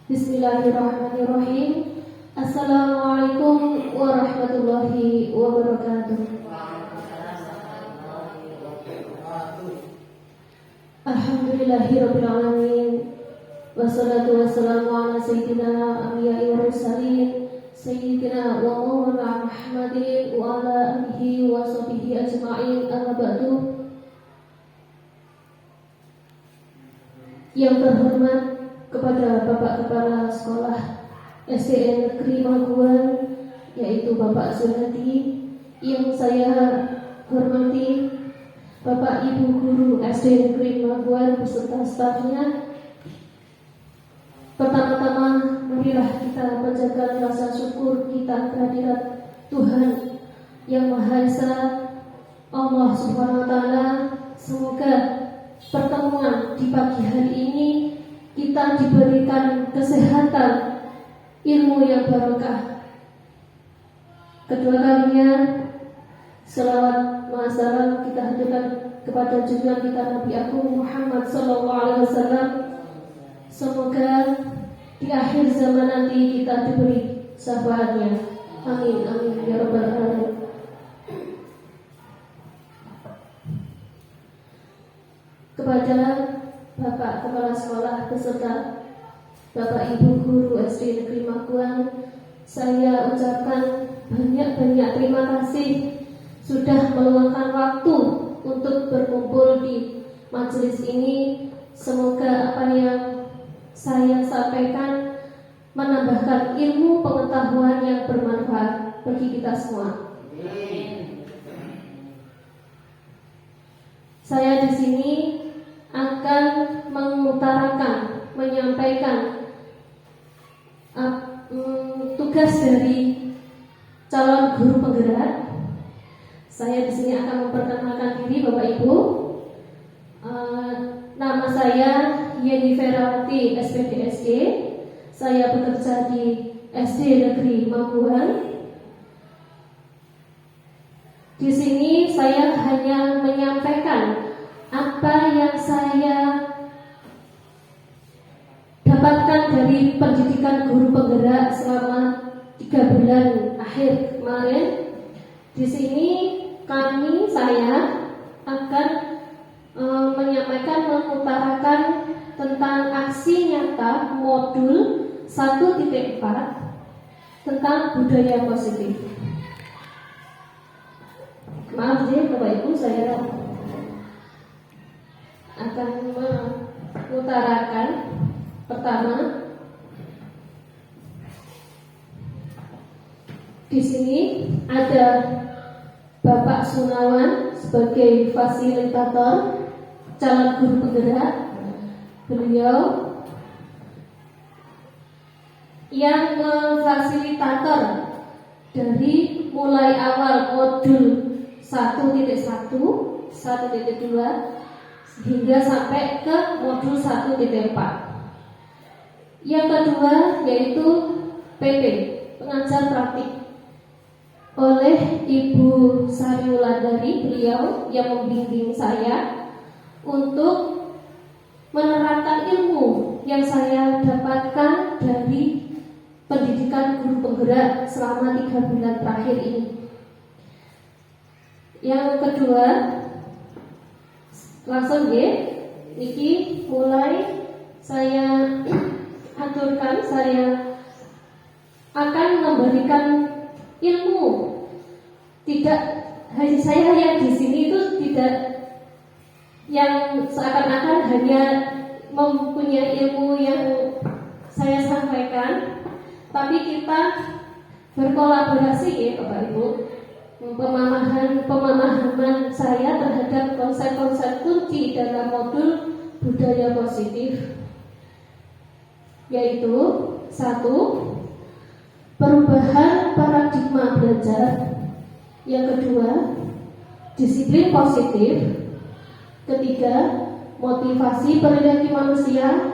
Bismillahirrahmanirrahim. Assalamualaikum warahmatullahi wabarakatuh. Alhamdulillahirabbil alamin. Wassalatu wassalamu ala sayyidina anbiya'i wa mursalin sayyidina wa maulana Muhammadin wa ala alihi wa sahbihi ajma'in. Amma ba'du. Yang terhormat kepada Bapak Kepala Sekolah SDN Negeri Maguan, yaitu Bapak Zulhadi, yang saya hormati Bapak Ibu Guru SDN Negeri Maguan beserta stafnya. Pertama-tama marilah kita panjatkan rasa syukur kita kehadirat Tuhan Yang Maha Esa, Allah Subhanahu wa Ta'ala. Semoga pertemuan di pagi hari ini kita diberikan kesehatan, ilmu yang barokah. Kedua kalinya, selawat ma'asalam kita haturkan kepada junjungan kita Nabi Agung Muhammad SAW. Semoga di akhir zaman nanti kita diberi syafaatnya. Amin, amin, ya rabbal alamin. Kepada Bapak Kepala Sekolah beserta Bapak Ibu Guru SD Negeri Maguan, saya ucapkan banyak-banyak terima kasih sudah meluangkan waktu untuk berkumpul di majelis ini. Semoga apa yang saya sampaikan menambahkan ilmu pengetahuan yang bermanfaat bagi kita semua. Saya di sini akan mengutarakan, menyampaikan tugas dari calon guru penggerak. Saya di sini akan memperkenalkan diri Bapak Ibu. Nama saya Yeni Ferawati, SPDSG. Saya bekerja di SD Negeri Maguan. Di sini saya hanya menyampaikan apa yang saya dapatkan dari pendidikan guru penggerak selama 3 bulan akhir kemarin. Di sini saya akan menyampaikan, mengutarakan tentang aksi nyata modul 1.4 tentang budaya positif. Maaf ya Bapak Ibu, saya akan mengutarakan pertama. Di sini ada Bapak Sunawan sebagai fasilitator calon guru penggerak. Beliau yang memfasilitator dari mulai awal modul 1.1, 1.2 hingga sampai ke modul 1.4. Yang kedua yaitu PP, pengajar praktik, oleh Ibu Sari Wulandari. Beliau yang membimbing saya untuk menerapkan ilmu yang saya dapatkan dari pendidikan guru penggerak selama 3 bulan terakhir ini. Yang kedua, langsung ya, niki mulai saya aturkan, saya akan memberikan ilmu. Tidak hanya saya yang di sini itu tidak yang seakan-akan hanya mempunyai ilmu yang saya sampaikan, tapi kita berkolaborasi ya Bapak Ibu. Pemahaman saya terhadap konsep-konsep kunci dalam modul budaya positif, yaitu 1. Perubahan paradigma belajar. Yang kedua, disiplin positif. Ketiga, motivasi perilaku manusia.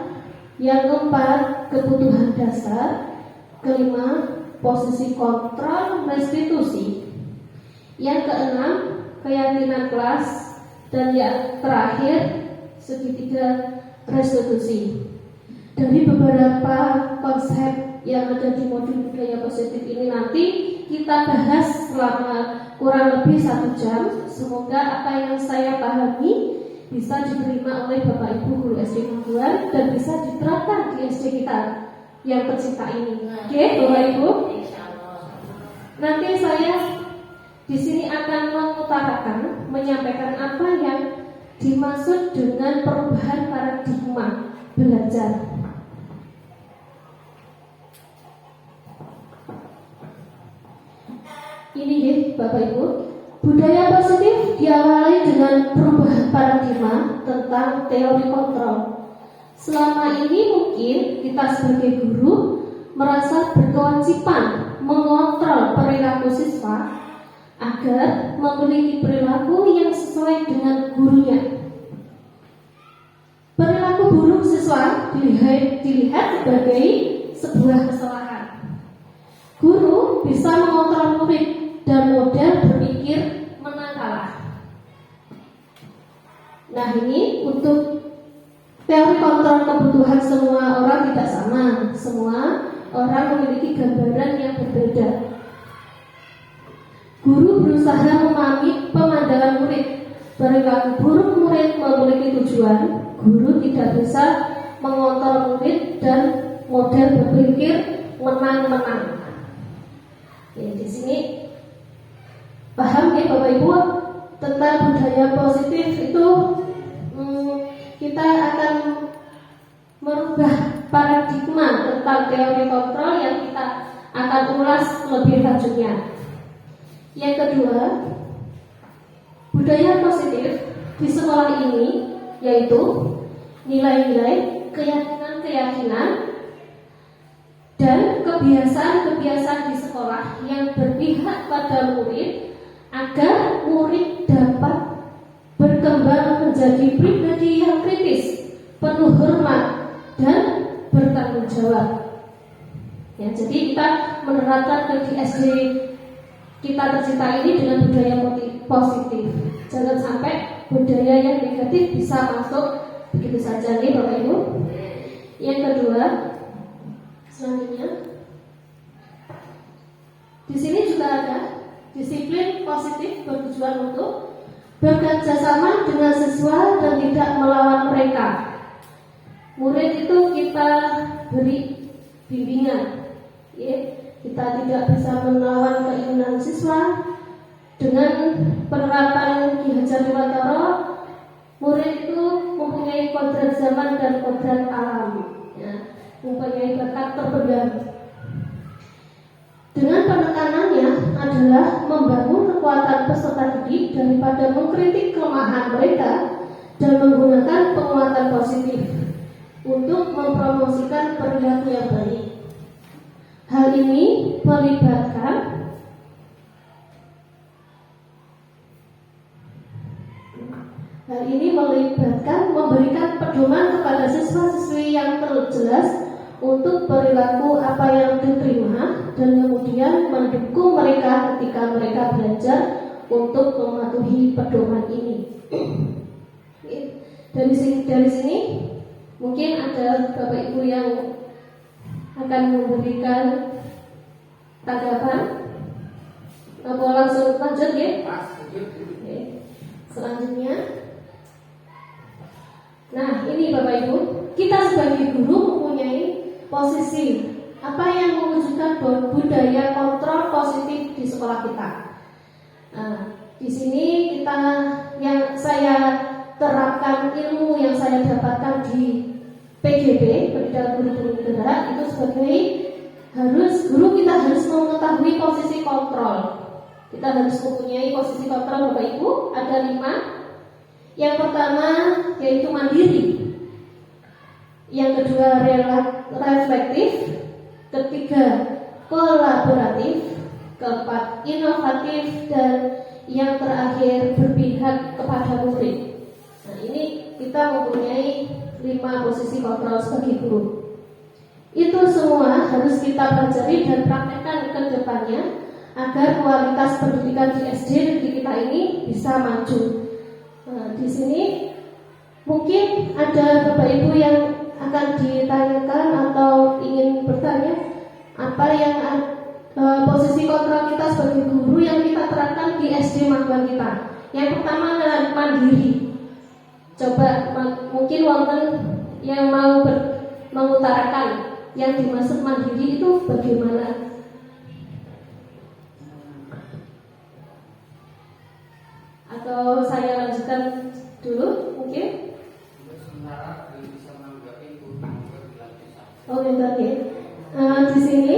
Yang keempat, kebutuhan dasar. Kelima, posisi kontrol restitusi. Yang keenam, keyakinan kelas. Dan yang terakhir, segitiga restitusi. Dari beberapa konsep yang ada di modul budaya positif ini nanti kita bahas selama kurang lebih 1 jam. Semoga apa yang saya pahami bisa diterima oleh Bapak Ibu guru SD Maguan dan bisa diterapkan di SD kita yang tercinta ini. Oke, Bapak Ibu. Nanti saya di sini akan mengutarakan, menyampaikan apa yang dimaksud dengan perubahan paradigma belajar. Ini ya Bapak Ibu, budaya positif diawali dengan perubahan paradigma tentang teori kontrol. Selama ini mungkin kita sebagai guru merasa berkewajiban mengontrol perilaku siswa agar memiliki perilaku yang sesuai dengan gurunya. Perilaku buruk siswa dilihat sebagai sebuah kesalahan. Guru bisa mengontrol murid dan model berpikir menang kalah. Nah, ini untuk teori kontrol kebutuhan semua orang tidak sama. Semua orang memiliki gambaran yang berbeda. Guru berusaha memahami pemandangan murid. Perilaku buruk murid memiliki tujuan. Guru tidak bisa mengontrol murid dan model berpikir menang-menang. Ya, di sini paham ya Bapak Ibu tentang budaya positif itu. Kita akan merubah paradigma tentang teori kontrol yang kita akan ulas lebih lanjutnya. Yang kedua, budaya positif di sekolah ini yaitu nilai-nilai, keyakinan-keyakinan, dan kebiasaan-kebiasaan di sekolah yang berpihak pada murid agar murid dapat berkembang menjadi pribadi yang kritis, penuh hormat, dan bertanggung jawab. Ya, jadi kita menerapkan di SD kita tercinta ini dengan budaya positif. Jangan sampai budaya yang negatif bisa masuk begitu saja nih Bapak Ibu. Yang kedua, selanjutnya di sini juga ada disiplin positif bertujuan untuk bekerja sama dengan siswa dan tidak melawan mereka. Murid itu kita beri bimbingan, ya. Kita tidak bisa melawan keinginan siswa. Dengan penerapan Ki Hajar Dewantara, murid itu mempunyai kodrat zaman dan kodrat alam, ya. Mempunyai bakat terpendam. Dengan penekanannya adalah membangun kekuatan peserta didik daripada mengkritik kelemahan mereka dan menggunakan penguatan positif untuk mempromosikan perilaku yang baik. Hal ini melibatkan memberikan pedoman kepada siswa-siswi yang terjelas untuk perilaku apa yang diterima dan kemudian mendukung mereka ketika mereka belajar untuk mematuhi pedoman ini. Dari sini mungkin ada Bapak Ibu yang akan memberikan tanggapan. Apa langsung lanjut ya? Selanjutnya, nah ini Bapak Ibu, kita sebagai guru mempunyai posisi apa yang mewujudkan budaya kontrol positif di sekolah kita. Nah, di sini kita yang saya terapkan ilmu yang saya dapatkan di PGB, Pendidikan Guru Gerak, itu sebagai guru kita harus mengetahui posisi kontrol. Kita harus mempunyai posisi kontrol Bapak Ibu, ada 5. Yang pertama yaitu mandiri. Yang kedua reflektif. Ketiga kolaboratif. Keempat inovatif. Dan yang terakhir berpihak kepada murid. Nah, ini kita mempunyai 5 posisi kontrol sebagai guru. Itu semua harus kita pelajari dan praktekkan ke depannya agar kualitas pendidikan di SD negeri kita ini bisa maju. Nah, di sini mungkin ada Bapak Ibu yang akan ditanyakan atau ingin bertanya kita sebagai guru yang kita terapkan di SD magang kita. Yang pertama adalah mandiri. Coba mungkin wonten yang mau mengutarakan yang dimaksud mandiri itu bagaimana? Atau saya lanjutkan dulu mungkin? Oh, bentar ya. Di sini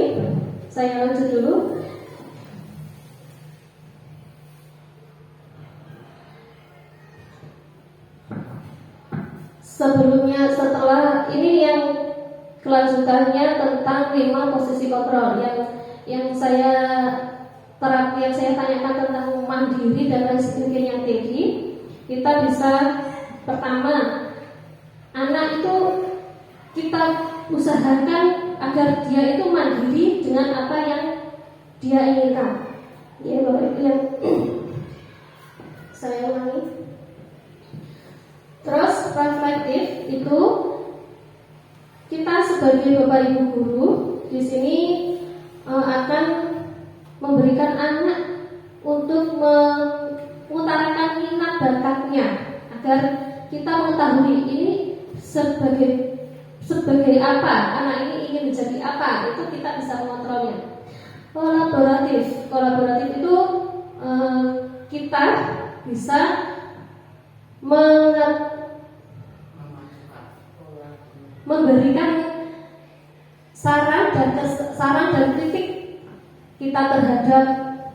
saya lanjut dulu. Sebelumnya, setelah ini yang kelanjutannya tentang 5 posisi kontrol yang saya tanyakan tentang mandiri dan lain sebagainya tadi. Kita bisa pertama, anak itu kita usahakan agar dia itu mandiri dengan apa yang dia inginkan. Ya, Bapak Ibu yang saya ulangi. Terus reflektif itu kita sebagai Bapak Ibu guru di sini akan memberikan anak untuk mengutarakan minat bakatnya agar kita mengetahui ini sebagai apa anak ini ingin menjadi apa, itu kita bisa mengontrolnya. Kolaboratif itu kita bisa memberikan saran dan kritik kita terhadap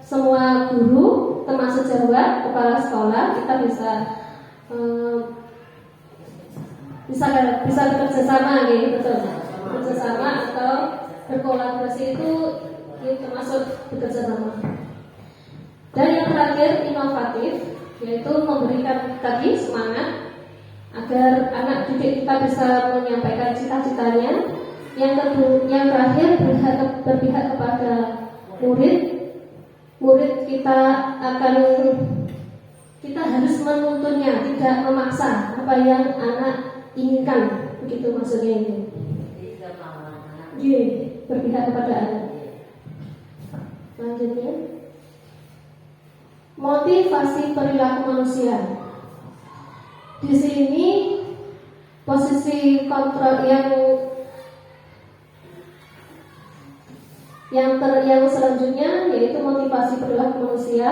semua guru, termasuk Jawa, kepala sekolah. Kita bisa bekerja sama, gitu, betul. Bekerja sama atau berkolaborasi itu termasuk bekerja sama. Dan yang terakhir inovatif, yaitu memberikan tadi semangat agar anak didik kita bisa menyampaikan cita-citanya. Yang terakhir berpihak kepada murid kita harus menuntunnya, tidak memaksa apa yang anak inginkan, begitu maksudnya ini. Berpihak kepada anak. Selanjutnya, motivasi perilaku manusia. Di sini posisi kontrol yang selanjutnya yaitu motivasi perilaku manusia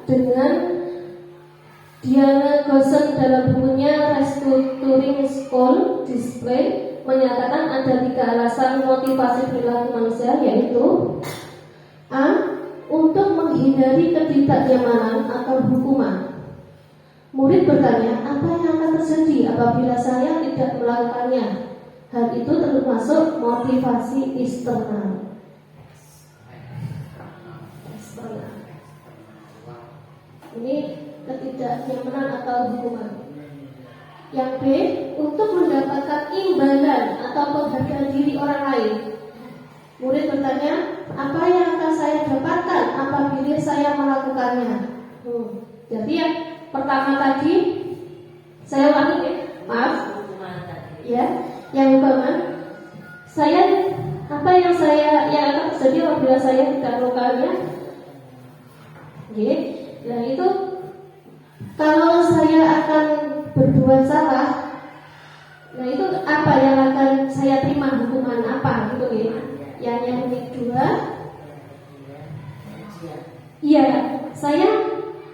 dengan Diana Gosen dalam bukunya Restructuring School Discipline menyatakan ada 3 alasan motivasi perilaku manusia, yaitu A. Untuk menghindari ketidaknyamanan atau hukuman. Murid bertanya, apa yang akan terjadi apabila saya tidak melakukannya? Hal itu termasuk motivasi eksternal. Ini ketidaknyamanan atau hukuman. Yang B, untuk mendapatkan imbalan atau penghargaan diri orang lain. Murid bertanya, apa yang akan saya dapatkan apabila saya melakukannya? Jadi yang pertama tadi saya ulangi ya, maaf. Ya, yang hukuman. Apa yang akan terjadi apabila saya tidak melakukannya? Nah itu kalau saya akan berbuat salah, nah itu apa yang akan saya terima, hukuman apa gitu ya? Yang kedua, iya, saya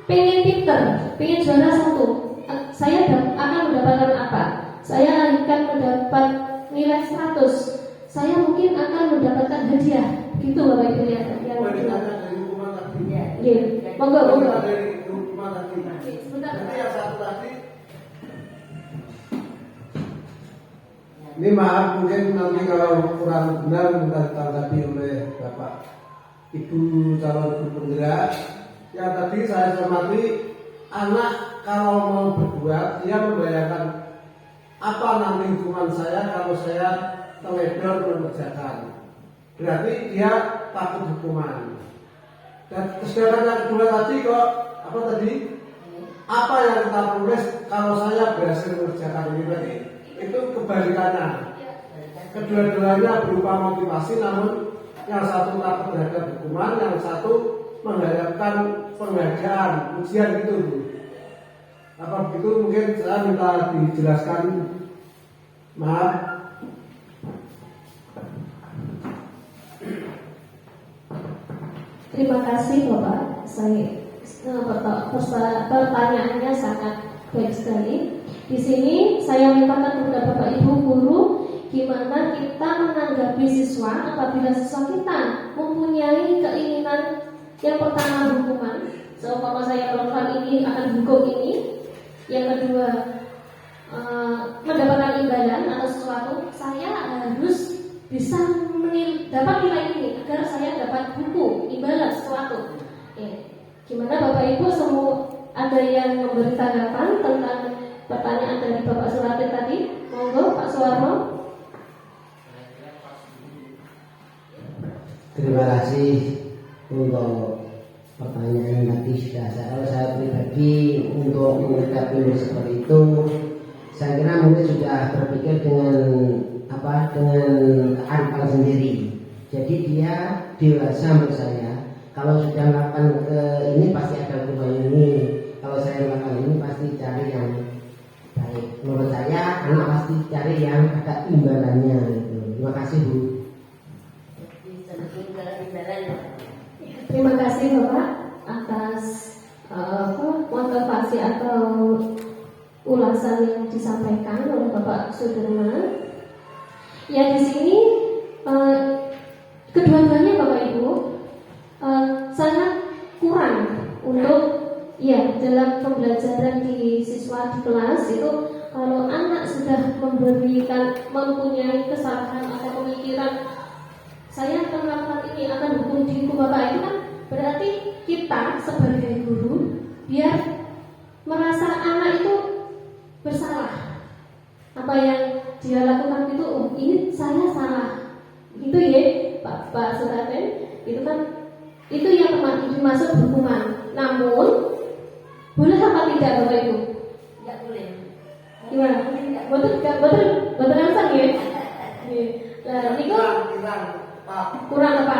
pengen pinter, pengen juara 1. Saya akan mendapatkan apa? Saya akan mendapat nilai 100. Saya mungkin akan mendapatkan hadiah. Gitu Bapak Ibu ya. Yang kedua. Iya, monggo. Sebentar. Yang satu tadi. Ini maaf, mungkin nanti kalau kurang benar minta ditanggapi oleh Bapak Ibu calon guru penggerak. Yang tadi saya cermati, anak kalau mau berbuat, dia membayangkan apa nanti hukuman saya kalau saya teledor mengerjakan. Berarti dia takut hukuman. Dan sedangkan yang kedua tadi kok apa tadi? Apa yang kita tulis kalau saya berhasil mengerjakan ini tadi? Itu kebalikannya. Kedua-duanya berupa motivasi, namun yang satu takut terhadap hukuman, yang satu mengharapkan pengajaran ujian gitu Bu. Apa begitu mungkin saya minta dijelaskan. Maaf. Terima kasih Bapak. Pertanyaannya sangat baik sekali. Di sini saya mintakan kepada Bapak Ibu guru gimana kita menanggapi siswa apabila siswa kita mempunyai keinginan yang pertama hukuman. Seumpama saya melakukan ini akan hukum ini. Yang kedua mendapatkan imbalan atau sesuatu, saya harus bisa dapat nilai ini agar saya dapat buku imbalan sesuatu. Gimana Bapak Ibu semua, ada yang memberi tanggapan tentang pertanyaan dari Bapak Suratin tadi? Monggo Pak Suwarno. Terima kasih untuk pertanyaan tadi. Kalau saya pribadi untuk menyikapi seperti itu, saya kira mungkin sudah berpikir dengan kearifan sendiri. Jadi dia dewasa menurut saya. Kalau sudah melakukan ini pasti ada hubungan ini. Kalau saya melakukan ini pasti cari yang baik. Menurut saya anak pasti cari yang ada imbalannya. Gitu. Terima kasih Bu. Terima kasih Bapak atas motivasi atau ulasan yang disampaikan oleh Bapak Sudirman. Ya di sini kedua-duanya Bapak Ibu sangat kurang untuk dalam pembelajaran di siswa di kelas itu. Kalau anak sudah mempunyai kesalahan atau pemikiran saya akan melakukan ini, akan hukum di hukum Bapak, itu kan berarti kita sebagai guru biar merasa anak itu bersalah. Apa yang dia lakukan itu, ini saya salah. Itu ya Pak Suratin, itu kan itu yang dimaksud hukuman. Namun boleh apa tidak Bapak Ibu? Tidak boleh. Gimana? Betul langsung ya? Nah, itu kurang apa?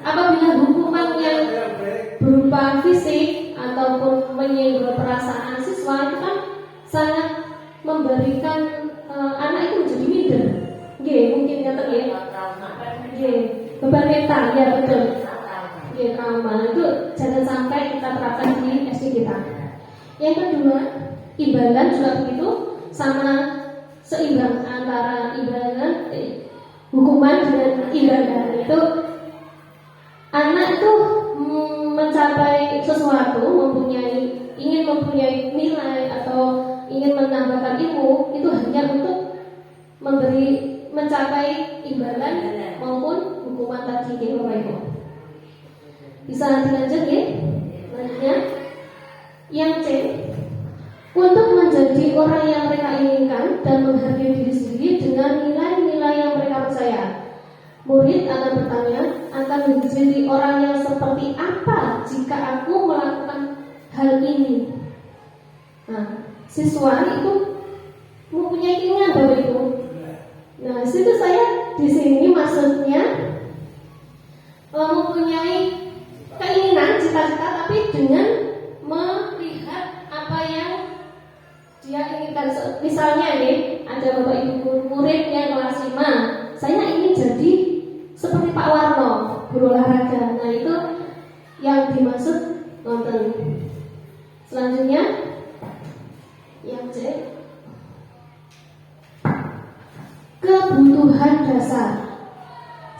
Apabila hukuman yang berupa fisik ataupun menyinggung perasaan siswa itu kan sangat memberikan anak itu menjadi minder. Mungkin kata beban mental, ya betul. Trauma itu jangan sampai kita terapkan di SD kita. Yang kedua, imbalan juga begitu, sama seimbang antara imbalan hukuman dengan imbalan. Itu anak itu mencapai sesuatu, ingin mempunyai nilai atau ingin menambahkan ilmu, itu hanya untuk mencapai imbalan maupun hukuman tadi ya Bapak Ibu. Bisa dilanjut ya? Selanjutnya yang C, untuk menjadi orang yang mereka inginkan dan menghargai diri sendiri dengan nilai-nilai yang mereka percaya. Murid akan bertanya, akan menjadi orang yang seperti apa jika aku melakukan hal ini? Nah, siswa itu mempunyai keinginan Bapak Ibu. Nah, situ saya di sini maksudnya mempunyai keinginan, cita-cita, tapi dengan melihat apa yang dia inginkan. Misalnya ada Bapak Ibu murid yang kelas 5, saya ingin jadi seperti Pak Warno, guru olahraga. Nah, itu yang dimaksud nonton. Selanjutnya yang C, kebutuhan dasar.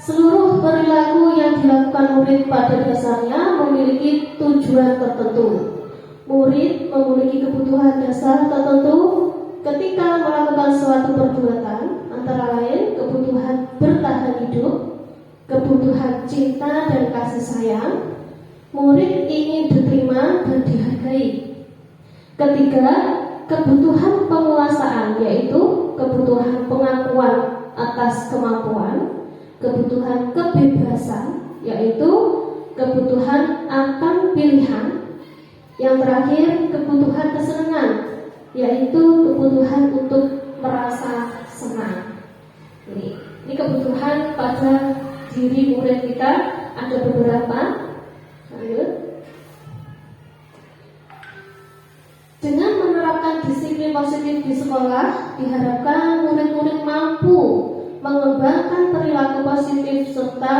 Seluruh perilaku yang dilakukan murid pada dasarnya memiliki tujuan tertentu. Murid memiliki kebutuhan dasar tertentu ketika melakukan suatu perbuatan, antara lain kebutuhan bertahan hidup, kebutuhan cinta dan kasih sayang. Murid ingin diterima dan dihargai. Ketiga, kebutuhan penguasaan, yaitu kebutuhan pengakuan atas kemampuan. Kebutuhan kebebasan, yaitu kebutuhan akan pilihan. Yang terakhir, kebutuhan kesenangan, yaitu kebutuhan untuk merasa senang. Ini kebutuhan pada diri murid kita ada beberapa. Lanjut. Dengan menerapkan disiplin positif di sekolah, diharapkan murid-murid mampu mengembangkan perilaku positif serta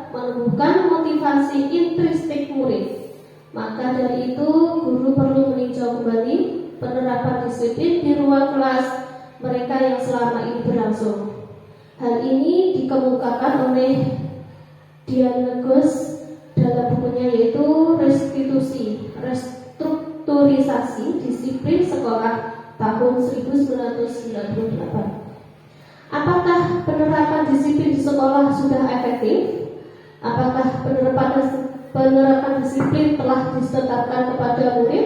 menumbuhkan motivasi intrinsik murid. Maka dari itu, guru perlu meninjau kembali penerapan disiplin di ruang kelas mereka yang selama ini berlangsung. Hal ini dikemukakan oleh Dian Gus dalam bukunya, yaitu Restrukturisasi Disiplin Sekolah tahun 1998. Apakah penerapan disiplin di sekolah sudah efektif? Apakah penerapan disiplin telah ditetapkan kepada murid?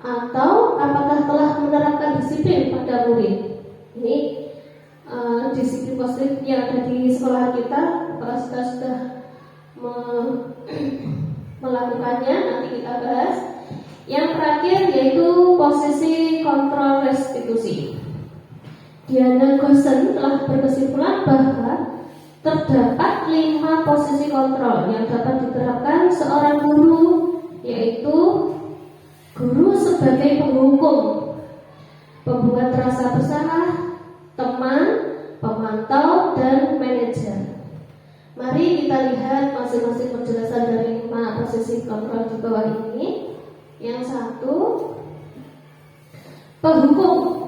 Atau apakah telah menerapkan disiplin pada murid? Ini disiplin positif yang ada di sekolah kita. Apakah kita sudah melakukannya? Nanti kita bahas. Yang terakhir yaitu posisi kontrol restitusi. Diana Gosen telah berkesimpulan bahwa terdapat 5 posisi kontrol yang dapat diterapkan seorang guru, yaitu guru sebagai penghukum, pembuat rasa bersalah, teman, pemantau, dan manajer. Mari kita lihat masing-masing penjelasan dari 5 posisi kontrol di bawah ini. Yang satu, penghukum.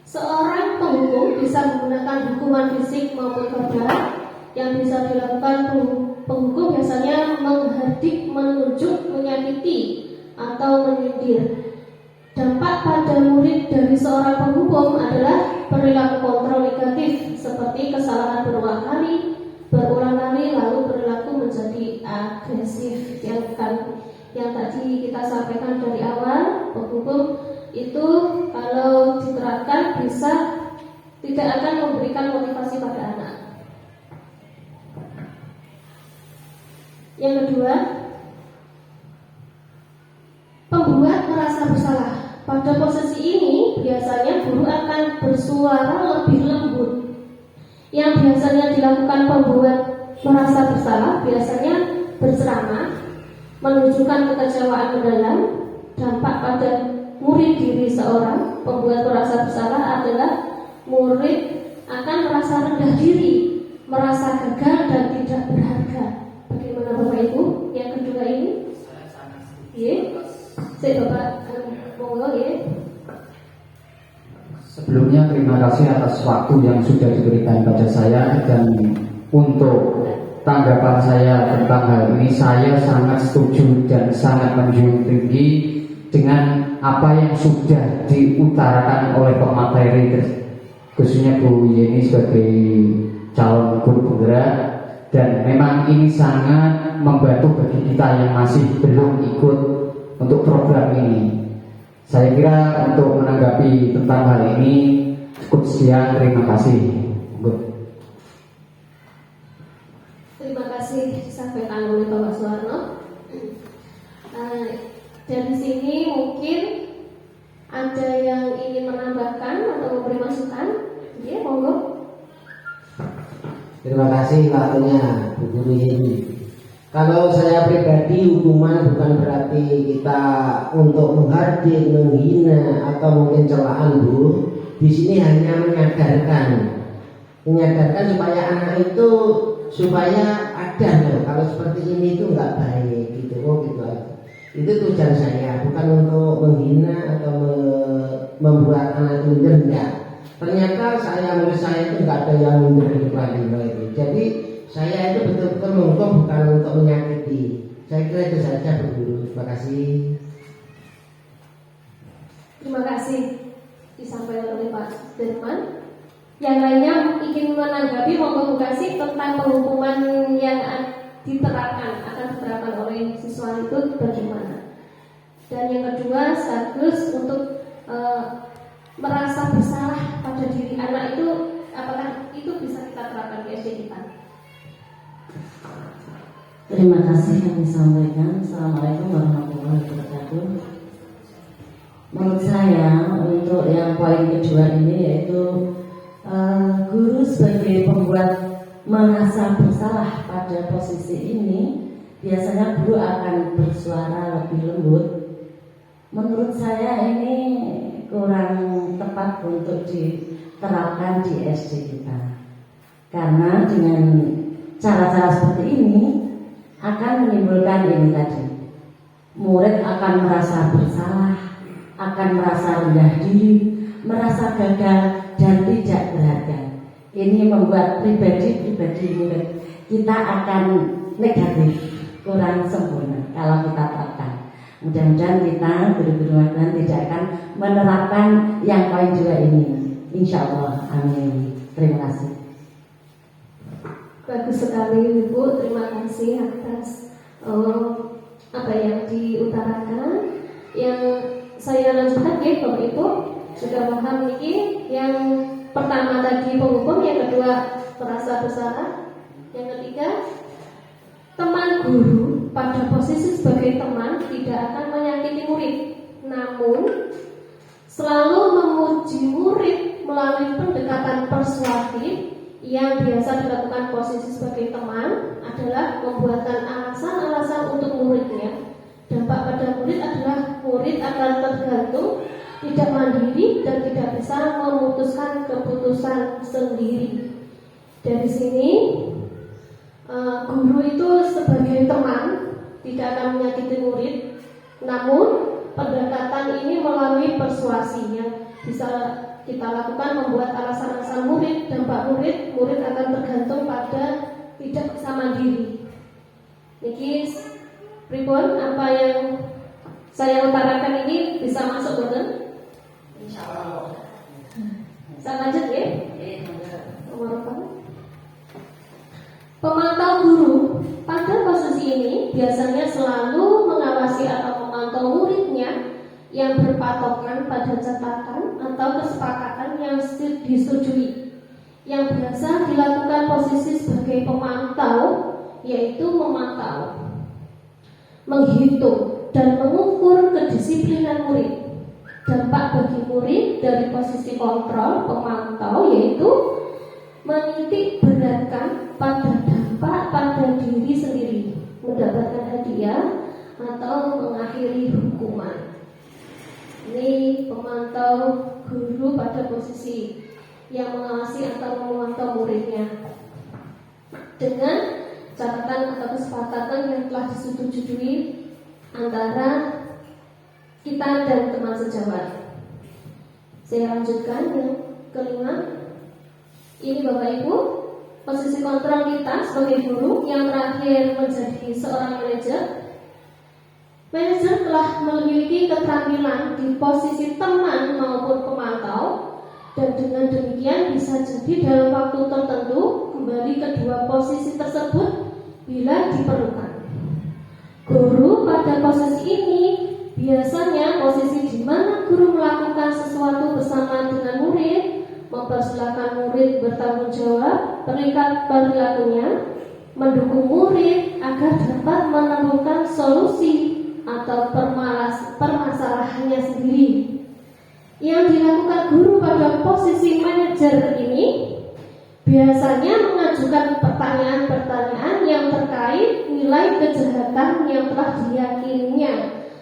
Seorang penghukum bisa menggunakan hukuman fisik maupun verbal. Yang bisa dilakukan penghukum biasanya menghardik, menunjuk, menyakiti, atau menyindir. Dampak pada murid dari seorang penghukum adalah perilaku kontrol negatif seperti kesalahan berulang kali, lalu perilaku menjadi agresif. Yang tadi kita sampaikan dari awal, penghukum itu kalau diterapkan bisa tidak akan memberikan motivasi pada anak. Yang kedua, pembuat merasa bersalah. Pada posisi ini biasanya guru akan bersuara lebih lembut. Yang biasanya dilakukan pembuat merasa bersalah biasanya berceramah, menunjukkan kekecewaan mendalam. Dampak pada murid diri seorang pembuat merasa bersalah adalah murid akan merasa rendah diri, merasa gagal dan tidak berharga. Bagaimana Bapak Ibu? Yang kedua ini? Iya. Saya Bapak monggo ya. Sebelumnya terima kasih atas waktu yang sudah diberikan pada saya, dan untuk tanggapan saya tentang hal ini, saya sangat setuju dan sangat menjunjung tinggi dengan apa yang sudah diutarakan oleh pemateri, khususnya Bu Yeni sebagai calon guru penggerak. Dan memang ini sangat membantu bagi kita yang masih belum ikut untuk program ini. Saya kira untuk menanggapi tentang hal ini cukup sekian. Terima kasih. Terima kasih disampaikan oleh Bapak Suwarno. Dari sini mungkin ada yang ingin menambahkan atau memberi masukan. Ya, monggo. Terima kasih waktunya Bu Guru ini. Kalau saya pribadi, hukuman bukan berarti kita untuk menghardik, menghina atau mungkin celaan, Bu. Di sini hanya menyadarkan supaya anak itu supaya ada loh, kalau seperti ini itu nggak baik gitu, gitu aja. Itu tujuan saya, bukan untuk menghina atau membuat anak itu rendah. Ternyata menurut saya itu nggak ada yang minder itu. Jadi saya itu betul-betul menghukum bukan untuk menyakiti. Saya kira itu saja Bu Guru. Terima kasih. Terima kasih disampaikan oleh Pak Sudirman. Yang lainnya ingin menanggapi, monggo Bu Kasih, tentang penghukuman yang akan diterapkan oleh siswa itu bagaimana. Dan yang kedua, status untuk merasa bersalah pada diri anak itu, apakah itu bisa kita terapkan di SD kita? Terima kasih yang disampaikan. Assalamualaikum warahmatullahi wabarakatuh. Menurut saya, untuk yang poin kedua ini yaitu guru sebagai pembuat merasa bersalah pada posisi ini biasanya guru akan bersuara lebih lembut. Menurut saya ini kurang tepat untuk diterapkan di SD kita. Karena dengan cara-cara seperti ini akan menimbulkan ini tadi. Murid akan merasa bersalah, akan merasa rendah diri, merasa gagal dan tidak berharga. Ini membuat pribadi-pribadi murid kita akan negatif, kurang sempurna kalau kita terapkan. Mudah-mudahan kita guru-guru magang tidak akan menerapkan yang poin 2 ini. Insya Allah, amin. Terima kasih. Bagus sekali Ibu, terima kasih atas apa yang diutarakan. Yang saya lanjutkan ya Bapak Ibu sudah paham ini. Yang pertama tadi penghukum, yang kedua merasa bersalah, yang ketiga teman guru pada posisi sebagai teman tidak akan menyakiti murid, namun selalu memuji murid melalui pendekatan persuasif. Yang biasa dilakukan posisi sebagai teman adalah pembuatan alasan-alasan untuk muridnya. Dampak pada murid adalah murid akan tergantung, tidak mandiri dan tidak bisa memutuskan keputusan sendiri. Dari sini guru itu sebagai teman tidak akan menyakiti murid, namun pendekatan ini melalui persuasi yang bisa kita lakukan membuat alasan-alasan murid. Dampak murid akan tergantung pada tidak bisa mandiri. Niki pripun apa yang saya utarakan ini bisa masuk betul? Insya Allah. Saya lanjut ya. Nomor berapa? Pemantau guru pada posisi ini biasanya selalu mengawasi atau memantau muridnya yang berpatokan pada catatan atau kesepakatan yang disetujui. Yang biasa dilakukan posisi sebagai pemantau yaitu memantau, menghitung dan mengukur kedisiplinan murid. Dampak bagi murid dari posisi kontrol pemantau yaitu menitik beratkan pada dampak pada diri sendiri, mendapatkan hadiah atau mengakhiri hukuman. Ini pemantau guru pada posisi yang mengawasi atau memantau muridnya dengan catatan atau kesepakatan yang telah disetujui antara kita dan teman sejawat. Saya lanjutkan yang kelima. Ini Bapak Ibu, posisi kontrol kita sebagai guru. Yang terakhir menjadi seorang manajer. Manajer telah memiliki keterampilan di posisi teman maupun pemantau, dan dengan demikian bisa jadi dalam waktu tertentu kembali kedua posisi tersebut bila diperlukan. Guru pada posisi ini biasanya posisi di mana guru melakukan sesuatu bersama dengan murid, mempersilahkan murid bertanggung jawab terikat perilakunya, mendukung murid agar dapat menemukan solusi atau permasalahannya sendiri. Yang dilakukan guru pada posisi manajer ini biasanya mengajukan pertanyaan-pertanyaan yang terkait nilai kejahatan yang telah diyakininya,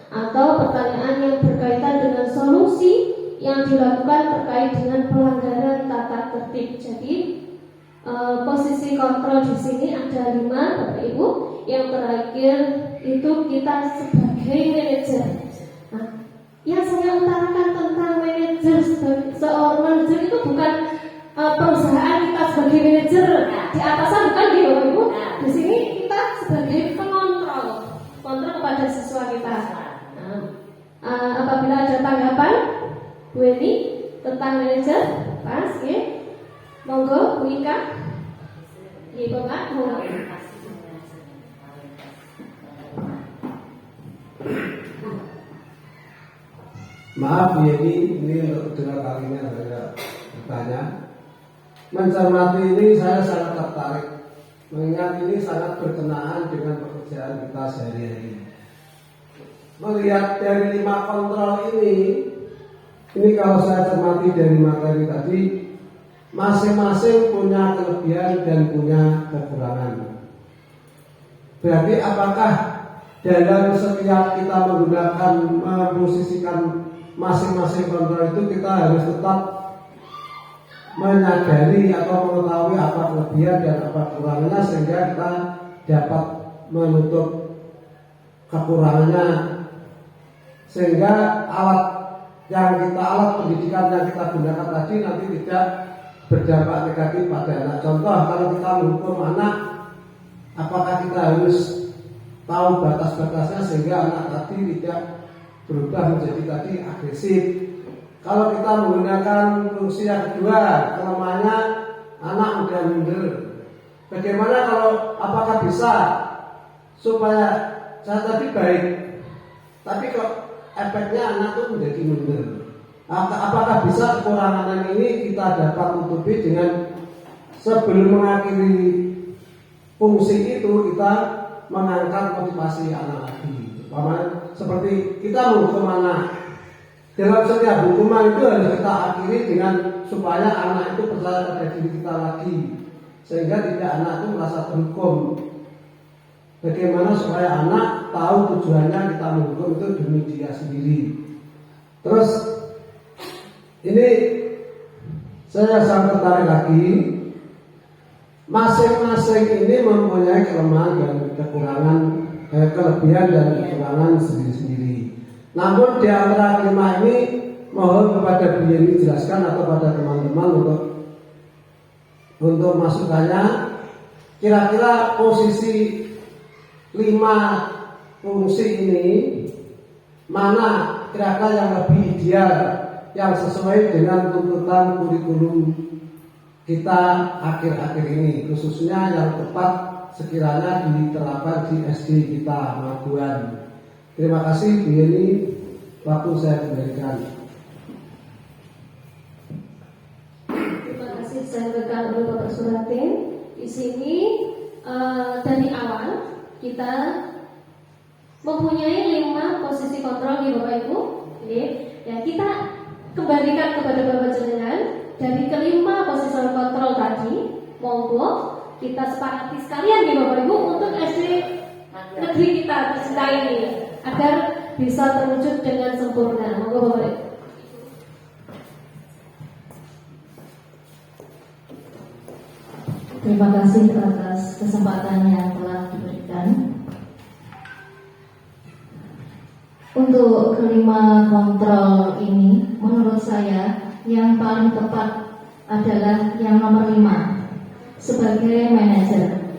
atau pertanyaan yang berkaitan dengan solusi yang dilakukan terkait dengan pelanggaran tata tertib. Jadi posisi kontrol di sini ada 5 Bapak Ibu. Yang terakhir itu kita sebagai manajer. Nah, yang saya utarakan tentang manajer, seorang manajer itu bukan perusahaan kita sebagai manajer di atasan, bukan gitu Bapak Ibu. Di sini kita sebagai pengontrol, kontrol kepada siswa kita. Nah, apabila ada tanggapan Bu Eni tentang manajer, pas ya, monggo Bu Ika. Iya Bapak, monggo. Maaf ya, ini untuk kedua kalinya saya bertanya. Mencermati ini saya sangat tertarik, mengingat ini sangat berkenaan dengan pekerjaan kita sehari-hari. Melihat dari 5 kontrol ini kalau saya cermati dari materi tadi, masing-masing punya kelebihan dan punya kekurangan. Berarti apakah dalam setiap kita menggunakan memposisikan masing-masing kontrol itu kita harus tetap menyadari atau mengetahui apa kelebihan dan apa kurangnya sehingga kita dapat menutup kekurangannya, sehingga alat pendidikan yang kita gunakan tadi nanti tidak berdampak negatif pada anak. Contoh, kalau kita menghukum anak, apakah kita harus tahu batas-batasnya sehingga anak tadi tidak berubah menjadi tadi agresif. Kalau kita menggunakan fungsi yang kedua, kelemahannya anak mudah minder. Bagaimana apakah bisa supaya saya tadi baik, tapi kok efeknya anak itu menjadi minder? Apakah bisa kekurangan ini kita dapat tutupi dengan sebelum mengakhiri fungsi itu kita mengangkat motivasi anak lagi. Seperti kita menghukum anak, dalam setiap hukuman itu harus kita akhiri dengan supaya anak itu percaya pada diri kita lagi, sehingga tidak anak itu merasa terhukum. Bagaimana supaya anak tahu tujuannya kita menghukum itu demi dia sendiri. Terus ini saya sangat tertarik lagi, masing-masing ini mempunyai kelemahan dan kekurangan, kelebihan dan kekurangan sendiri-sendiri. Namun di antara kelima ini mohon kepada Bu Yeni jelaskan atau pada teman-teman untuk masukannya, kira-kira posisi 5 fungsi ini mana kira-kira yang lebih ideal, yang sesuai dengan tuntutan kurikulum kita akhir-akhir ini, khususnya yang tepat sekiranya diterapkan di SD kita Maguan. Terima kasih Bu Yeni, waktu saya kembalikan. Terima kasih disampaikan oleh Bapak Suratin. Di sini dari awal kita mempunyai 5 posisi kontrol di Bapak Ibu. Ya, kita kembalikan kepada Bapak jenengan dari kelima posisi kontrol tadi. Monggo kita sepakati sekalian di Bapak Ibu untuk SD negeri kita tercinta ini agar bisa terwujud dengan sempurna. Monggo Bapak Ibu. Terima kasih atas kesempatan yang telah diberikan. Untuk kelima kontrol ini, menurut saya yang paling tepat adalah yang nomor 5 sebagai manajer.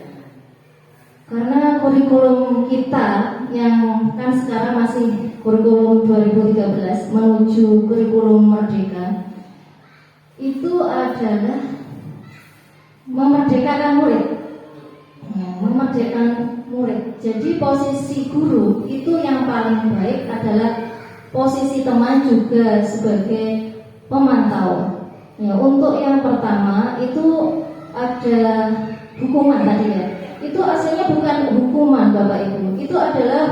Karena kurikulum kita yang kan sekarang masih kurikulum 2013 menuju kurikulum merdeka, itu adalah memerdekakan murid. Memerdekakan murid. Jadi posisi guru itu yang paling baik adalah posisi teman juga sebagai pemantau. Ya, untuk yang pertama itu ada hukuman tadi ya. Itu aslinya bukan hukuman Bapak Ibu. Itu adalah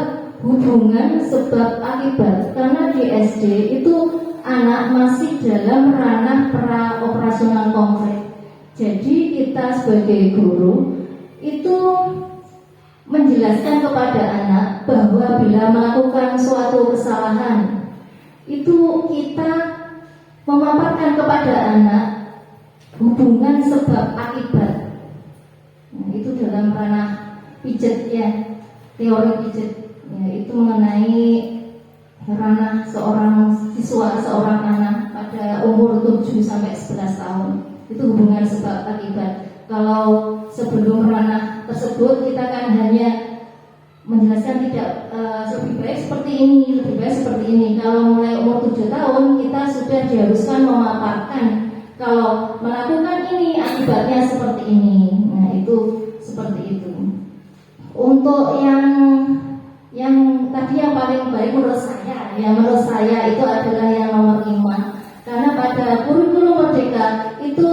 hubungan sebab akibat. Karena di SD itu anak masih dalam ranah pra-operasional konkret. Jadi kita sebagai guru itu menjelaskan kepada anak bahwa bila melakukan suatu kesalahan itu kita memaparkan kepada anak hubungan sebab akibat. Nah, itu dalam ranah pijet ya, teori pijet ya, itu mengenai ranah seorang siswa, seorang anak pada umur 7 sampai 11 tahun. Itu hubungan sebab akibat. Kalau sebelum ranah tersebut kita kan hanya menjelaskan tidak lebih baik seperti ini, lebih baik seperti ini. Kalau mulai umur 7 tahun kita sudah diharuskan memaparkan kalau melakukan ini akibatnya seperti ini. Nah itu seperti itu. Untuk yang tadi yang paling baik menurut saya itu adalah yang nomor 5. Karena pada kurikulum merdeka itu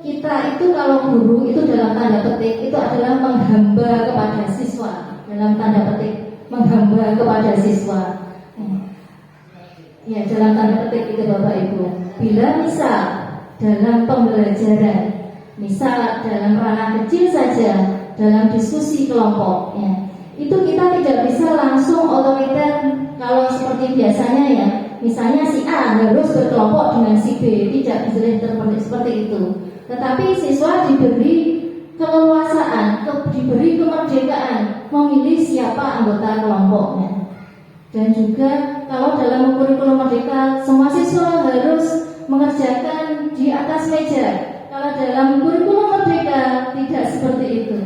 kita itu kalau guru itu dalam tanda petik itu adalah menghamba kepada siswa, dalam tanda petik menghamba kepada siswa. Ya dalam tanda petik itu Bapak Ibu. Bila misal dalam pembelajaran, misal dalam ranah kecil saja dalam diskusi kelompok, ya, itu kita tidak bisa langsung otoriter kalau seperti biasanya ya. Misalnya si A harus berkelompok dengan si B, tidak bisa seperti itu. Tetapi siswa diberi keleluasaan, diberi kemerdekaan memilih siapa anggota kelompoknya. Dan juga kalau dalam kurikulum merdeka semua siswa harus mengerjakan di atas meja. Kalau dalam kurikulum merdeka tidak seperti itu.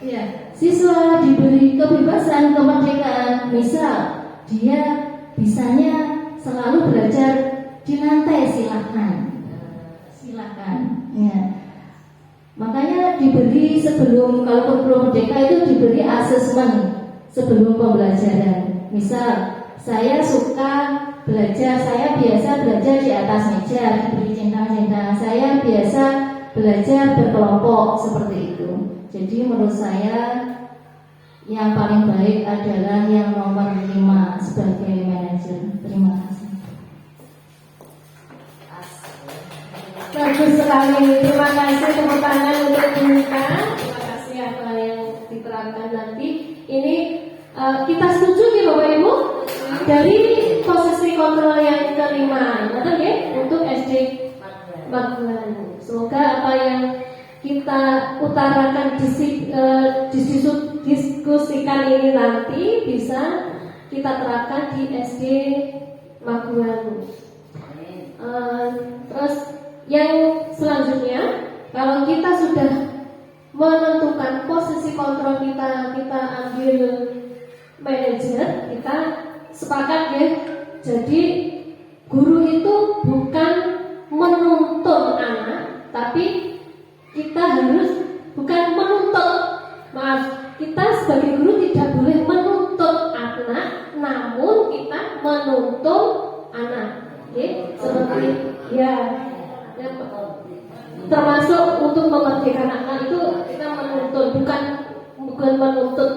Ya, siswa diberi kebebasan, kemerdekaan. Misal dia bisanya selalu belajar di lantai, silakan. Ya. Makanya diberi sebelum, kalau kurikulum merdeka itu diberi asesmen sebelum pembelajaran. Misal saya suka belajar, saya biasa belajar di atas meja, diberi centang-centang. Saya biasa belajar berkelompok, seperti itu. Jadi menurut saya yang paling baik adalah yang nomor 5 sebagai manajer. Terima kasih. Bagus sekali, terima kasih, tepuk tangan untuk Bunika. Terima kasih apa yang diterangkan nanti. Ini kita setuju ya Bapak Ibu dari posisi kontrol yang kelima, betul ya, untuk SD Magelang. Semoga apa yang kita utarakan diskusikan ini nanti bisa kita terapkan di SD Magelang. Terus yang selanjutnya, kalau kita sudah menentukan posisi kontrol kita ambil manajer, kita sepakat ya. Jadi guru itu bukan menuntun anak, tapi kita harus bukan menuntut. Maaf, kita sebagai guru tidak boleh menuntut anak, namun kita menuntun anak. Oke, seperti ya. Termasuk untuk memerdekakan anak itu kita menuntun, bukan menuntut.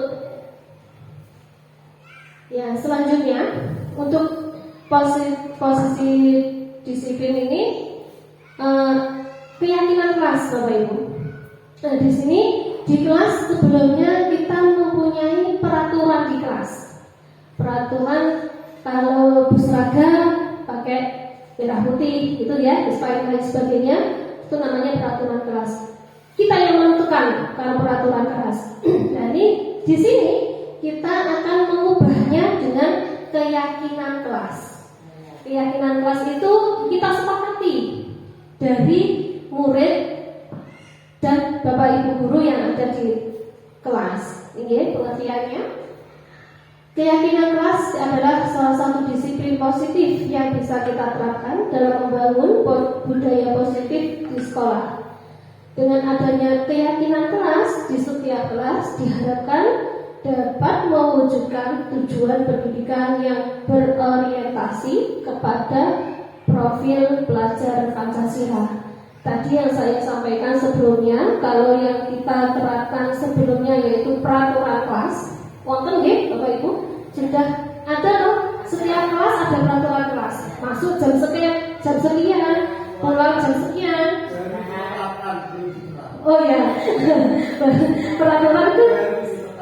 Ya, selanjutnya untuk posisi disiplin ini keyakinan kelas, Bapak Ibu. Nah, di sini di kelas sebelumnya kita mempunyai peraturan di kelas. Peraturan kalau seragam pakai merah putih, itu ya, dan sebagainya, itu namanya peraturan kelas. Kita yang menentukan kalau peraturan kelas. Nah, di sini kita akan mengubahnya dengan keyakinan kelas. Keyakinan kelas itu kita sepakati dari murid dan Bapak Ibu guru yang ada di kelas. Ini pengertiannya. Keyakinan kelas adalah salah satu disiplin positif yang bisa kita terapkan dalam membangun budaya positif di sekolah. Dengan adanya keyakinan kelas di setiap kelas diharapkan dapat mewujudkan tujuan pendidikan yang berorientasi kepada profil pelajar Pancasila. Tadi yang saya sampaikan sebelumnya, kalau yang kita terapkan sebelumnya yaitu peraturan kelas, wonten nggih Bapak Ibu, sudah ada loh, setiap kelas ada peraturan kelas. Masuk jam sekian, pulang jam sekian. Oh ya, peraturan itu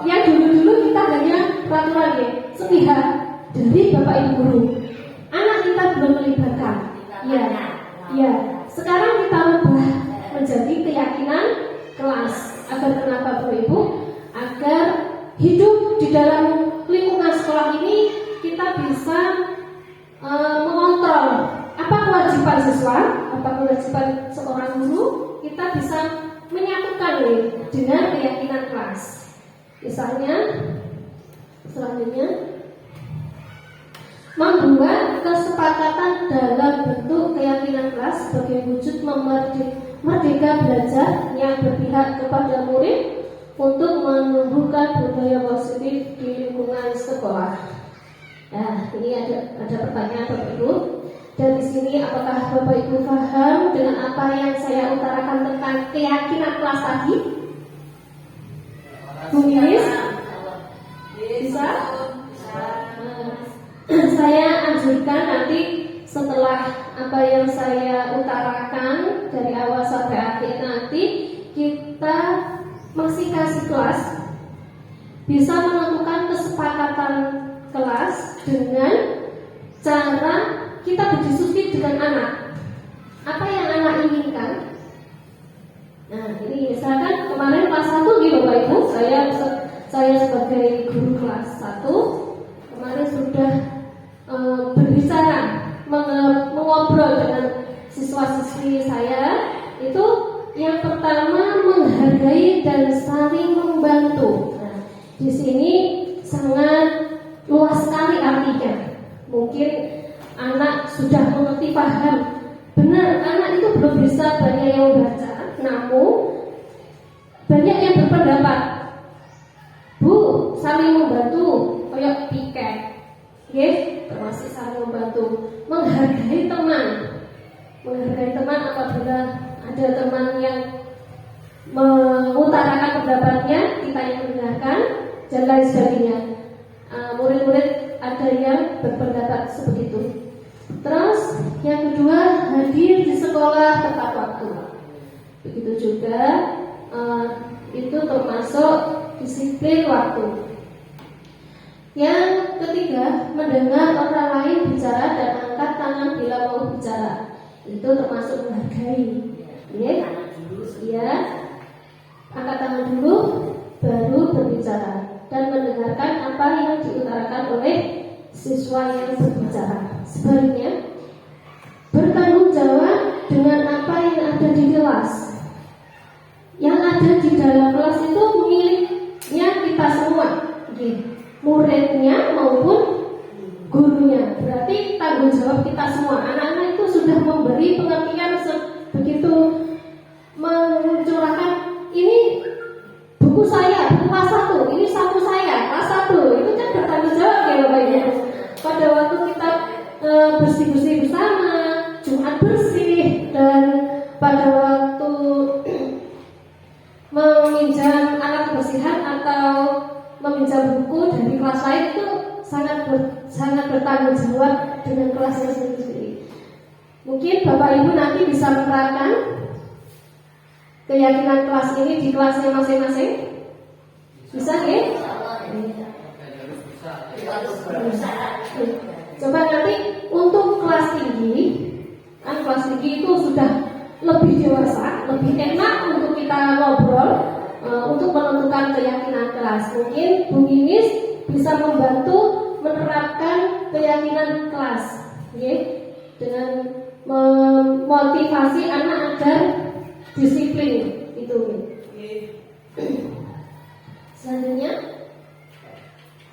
yang dulu kita hanya peraturan ya, sepihak dari Bapak Ibu guru. Anak kita belum melibatkan. Ya. Sekarang kita ubah menjadi keyakinan kelas. Agar kenapa Bapak Ibu? Agar hidup di dalam lingkungan sekolah ini kita bisa mengontrol apa kewajiban siswa, apa kewajiban seorang guru, kita bisa menyatukan dengan keyakinan kelas. Misalnya, selanjutnya membuat kesepakatan dalam bentuk keyakinan kelas sebagai wujud merdeka belajar yang berpihak kepada murid untuk menumbuhkan budaya positif di lingkungan sekolah. Nah, ini ada pertanyaan Bapak Ibu. Dan di sini apakah Bapak Ibu paham dengan apa yang saya utarakan tentang keyakinan kelas tadi? Bu Milis? Bisa? Saya anjurkan nanti setelah apa yang saya utarakan dari awal sampai akhir nanti kita masih kasih kelas bisa menentukan kesepakatan kelas dengan cara kita berdiskusi dengan anak. Apa yang anak inginkan? Nah, ini misalkan kemarin kelas 1 gitu Bapak Ibu, saya sebagai guru kelas 1 kemarin sudah berbicara mengobrol dengan siswa-siswi saya. Itu yang pertama menghargai dan saling membantu. Nah, di sini sangat luas sekali artinya. Mungkin anak sudah mengerti paham. Benar, anak itu belum bisa banyak yang baca, namun banyak yang berpendapat. Bu, saling membantu, kayak piket, termasuk saling membantu, menghargai teman apabila ada teman yang mengutarakan pendapatnya, kita yang mendengarkan, dan lain sebagainya. Murid-murid ada yang berpendapat seperti itu. Terus yang kedua, hadir di sekolah tepat waktu. Begitu juga itu termasuk disiplin waktu. Yang ketiga, mendengar orang lain bicara dan angkat tangan bila mau bicara. Itu termasuk menghargai. Ya, angkat tangan dulu, baru berbicara dan mendengarkan apa yang diutarakan oleh siswa yang berbicara. Sebaliknya, bertanggung jawab dengan apa yang ada di kelas. Yang ada di dalam kelas itu miliknya kita semua, muridnya maupun gurunya. Berarti tanggung jawab kita semua. Anak-anak itu sudah memberi pengertian begitu mencurahkan, ini buku saya, buku kelas 1, ini sapu saya, kelas 1. Itu kan bertanggung jawab ya Bapak Ibu. Pada waktu kita bersih-bersih bersama, Jumat bersih, dan pada waktu meminjam alat kebersihan atau meminjam buku dari kelas lain, itu sangat bertanggung jawab dengan kelasnya sendiri. Mungkin Bapak Ibu nanti bisa menerapkan keyakinan kelas ini di kelasnya masing-masing. Bisa ya? Coba nanti untuk kelas tinggi, kan kelas tinggi itu sudah lebih dewasa, lebih enak untuk kita ngobrol, untuk menentukan keyakinan kelas. Mungkin Bu Minis bisa membantu menerapkan keyakinan kelas, dengan memotivasi anak agar disiplin itu. Selanjutnya,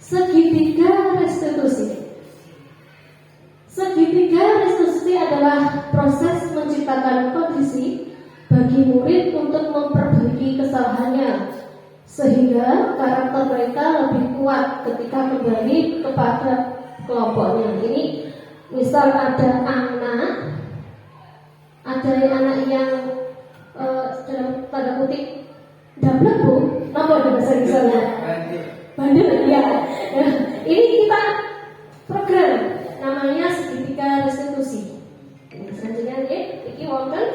segitiga restitusi. Segitiga restitusi adalah proses menciptakan kondisi bagi murid untuk memperbaiki kesalahannya, sehingga karakter mereka lebih kuat ketika kembali kepada kelompoknya. Ini misal ada anak yang dalam tanda kutip dablek Bu, apa bahasa Inggrisnya? Bandel ya. Ini kita program namanya segitiga restitusi. Selanjutnya iki wonten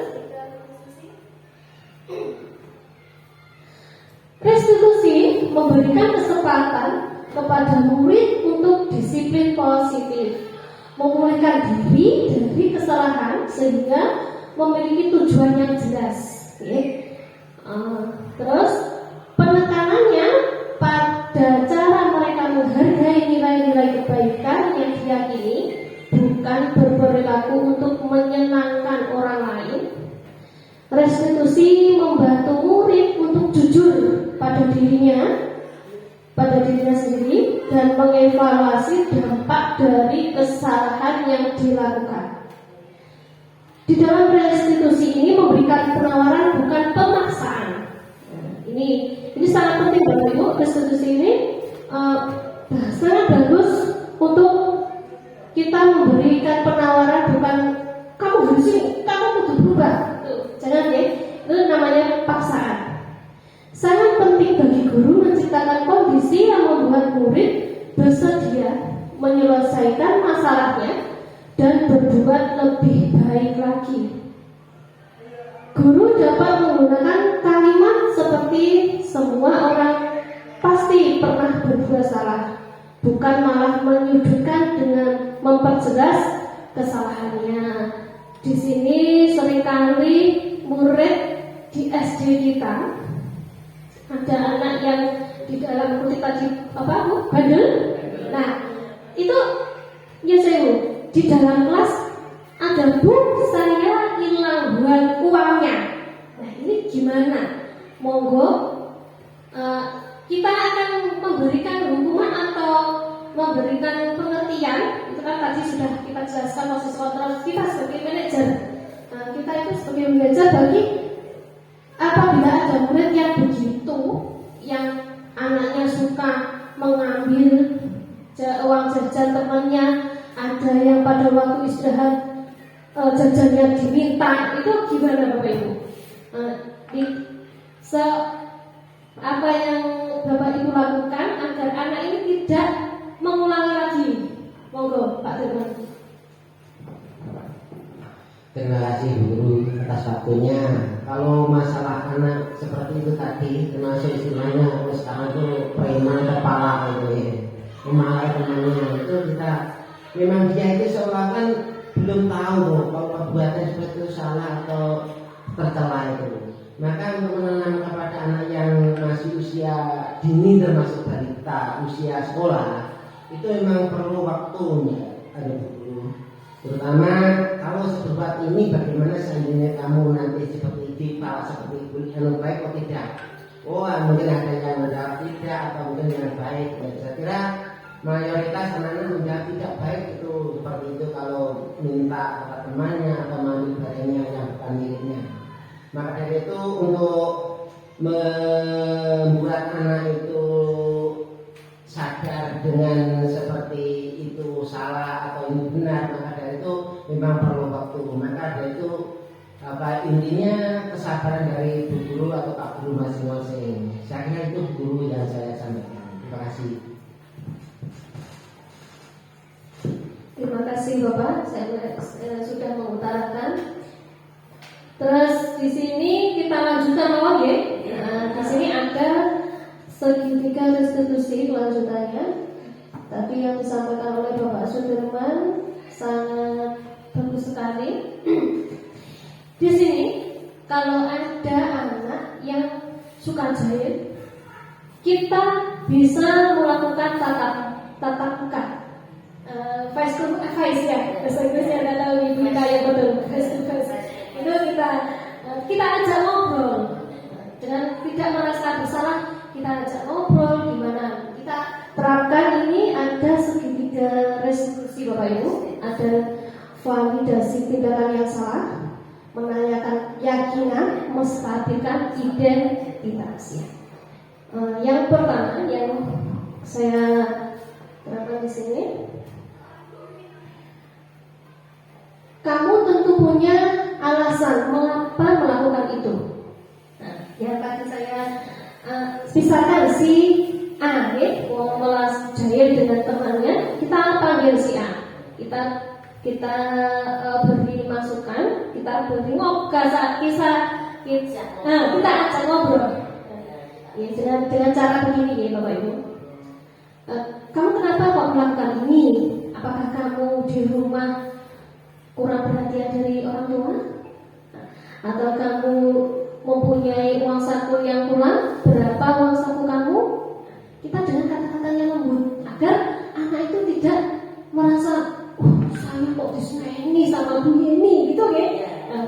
restitusi memberikan kesempatan kepada murid untuk disiplin positif, memulihkan diri dari kesalahan sehingga memiliki tujuan yang jelas. Terus penekanannya pada cara mereka menghargai nilai-nilai kebaikan yang diyakini, bukan berperilaku untuk menyenangkan orang lain. Restitusi membantu murid untuk jujur pada dirinya sendiri dan mengevaluasi dampak dari kesalahan yang dilakukan. Di dalam restitusi ini memberikan penawaran, bukan pemaksaan. Ini sangat penting Bapak Ibu. Restitusi ini sangat bagus untuk kita memberikan penawaran, bukan kamu harus ini, kamu kudu berubah. Jangan ya, itu namanya paksaan. Sangat penting bagi guru menciptakan kondisi yang membuat murid bersedia menyelesaikan masalahnya dan berbuat lebih baik lagi. Guru dapat menggunakan kalimat seperti semua orang pasti pernah berbuat salah, bukan malah menyudutkan dengan memperjelas kesalahannya. Di sini seringkali murid di SD kita ada anak yang di dalam kutip tadi bandel. Nah, itu ya saya di dalam kelas ada bu saya hilang uangnya. Nah ini gimana? Monggo kita akan memberikan hukuman atau memberikan pengertian. Itu kan tadi sudah kita jelaskan proses kontrol kita sebagai manajer. Kita itu sebagai manajer bagi apabila ada murid yang begitu, yang anaknya suka mengambil uang jajan temannya, ada yang pada waktu istirahat jajannya diminta, itu gimana Bapak Ibu? Apa yang Bapak Ibu lakukan agar anak ini tidak mengulangi lagi? Monggo Pak Dirman. Terima kasih guru atas waktunya. Kalau masalah anak seperti itu tadi, termasuk istilahnya sekarang itu preman kepala gitu ya, memarahi temannya, itu kita memang dia itu seolah kan belum tahu kalau perbuatan seperti itu salah atau tercela itu. Maka untuk menanam kepada anak yang masih usia dini termasuk balita, usia sekolah, itu memang perlu waktunya, ada guru. Terutama kalau sebuah ini bagaimana seandainya kamu nanti seperti Diva, seperti ibu yang baik atau tidak. Mungkin ada yang menjawab tidak atau mungkin yang baik. Saya kira mayoritas anak-anak menjawab tidak baik itu seperti itu kalau minta kata temannya atau mengambil barangnya yang bukan miliknya. Maka dari itu untuk membuat anak itu sadar dengan seperti itu salah atau ini benar, maka dari itu memang perlu waktu. Maka dari itu intinya kesabaran dari bu guru atau pak guru masing-masing. Saya kira itu guru yang saya sampaikan. Terima kasih. Terima kasih Bapak, saya sudah mengutarakan. Terus di sini kita lanjutkan lagi. Di sini ada segitiga restitusi kelanjutannya. Tadi yang disampaikan oleh Bapak Sudirman sangat bagus sekali. Di sini kalau ada anak yang suka jahil, kita bisa melakukan tatap muka, face to face ya, bahasa Inggrisnya ada tahu ibu kita yang betul, face to face. Itu kita ajak ngobrol dengan tidak merasa bersalah, kita ajak ngobrol gimana kita terapkan ini. Ada segitiga restitusi Bapak Ibu, ada validasi tindakan yang salah, menanyakan keyakinan, menstabilkan identitasnya. Yang pertama yang saya terapkan di sini, kamu tentu punya alasan mengapa melakukan itu. Nah, yang tadi saya misalkan si A mau melas jahil dengan temannya, kita panggil si A, kita beri masukan, kita beri kita ajak ngobrol. Ya, dengan cara begini ya Bapak Ibu. Kamu kenapa kok melakukan ini? Apakah kamu di rumah kurang perhatian dari orang tua? Atau kamu mempunyai uang saku yang kurang? Berapa uang saku kamu? Kita dengan kata-kata yang lembut agar anak itu tidak merasa saya kok diseneni sama Bu Yeni gitu ya.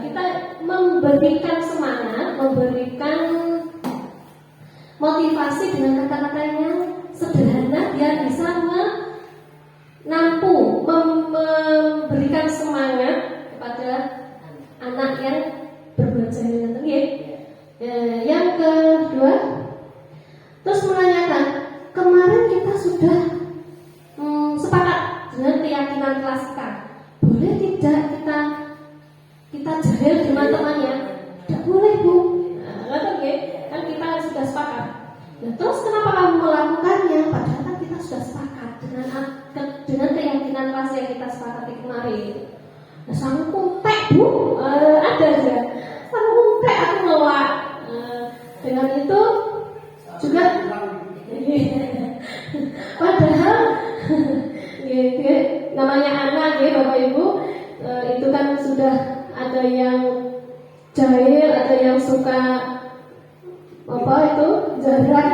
Kita memberikan semangat, memberikan motivasi dengan kata-kata yang sederhana biar bisa memberikan semangat kepada anak yang berbuat jahil tadi. Yang kedua, terus menanyakan, kemarin kita sudah sepakat dengan keyakinan kelas kita, boleh tidak kita jahil dengan temannya? Tidak boleh Bu. Kan kita sudah sepakat. Nah, terus kenapa kamu melakukannya? Padahal kan kita sudah sepakat dengan keyakinan kelas yang kita sepakati kemarin. Nah, sama kuntek Bu, ada aja. Sama kuntek aku nolak. Dengan itu juga namanya anak ya Bapak Ibu, itu kan sudah ada yang jahil, ada yang suka apa itu jarak.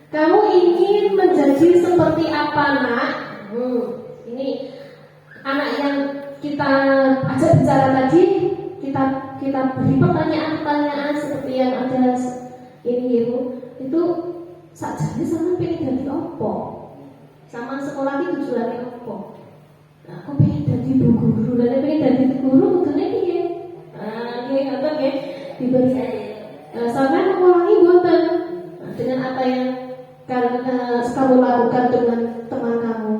Kamu ingin menjadi seperti apa nak? Ini anak yang kita ajak bicara tadi, kita beri pertanyaan-pertanyaan seperti yang ada ini Ibu. Itu sakjane sama pengen jadi apa? Sama sekolah itu tujuannya apa? Nah, aku pengen jadi guru, dan pengen jadi guru kudune piye? Nggih ngoten nggih. Diberi sampeyan mengulangi mboten dengan apa yang kamu lakukan dengan teman kamu.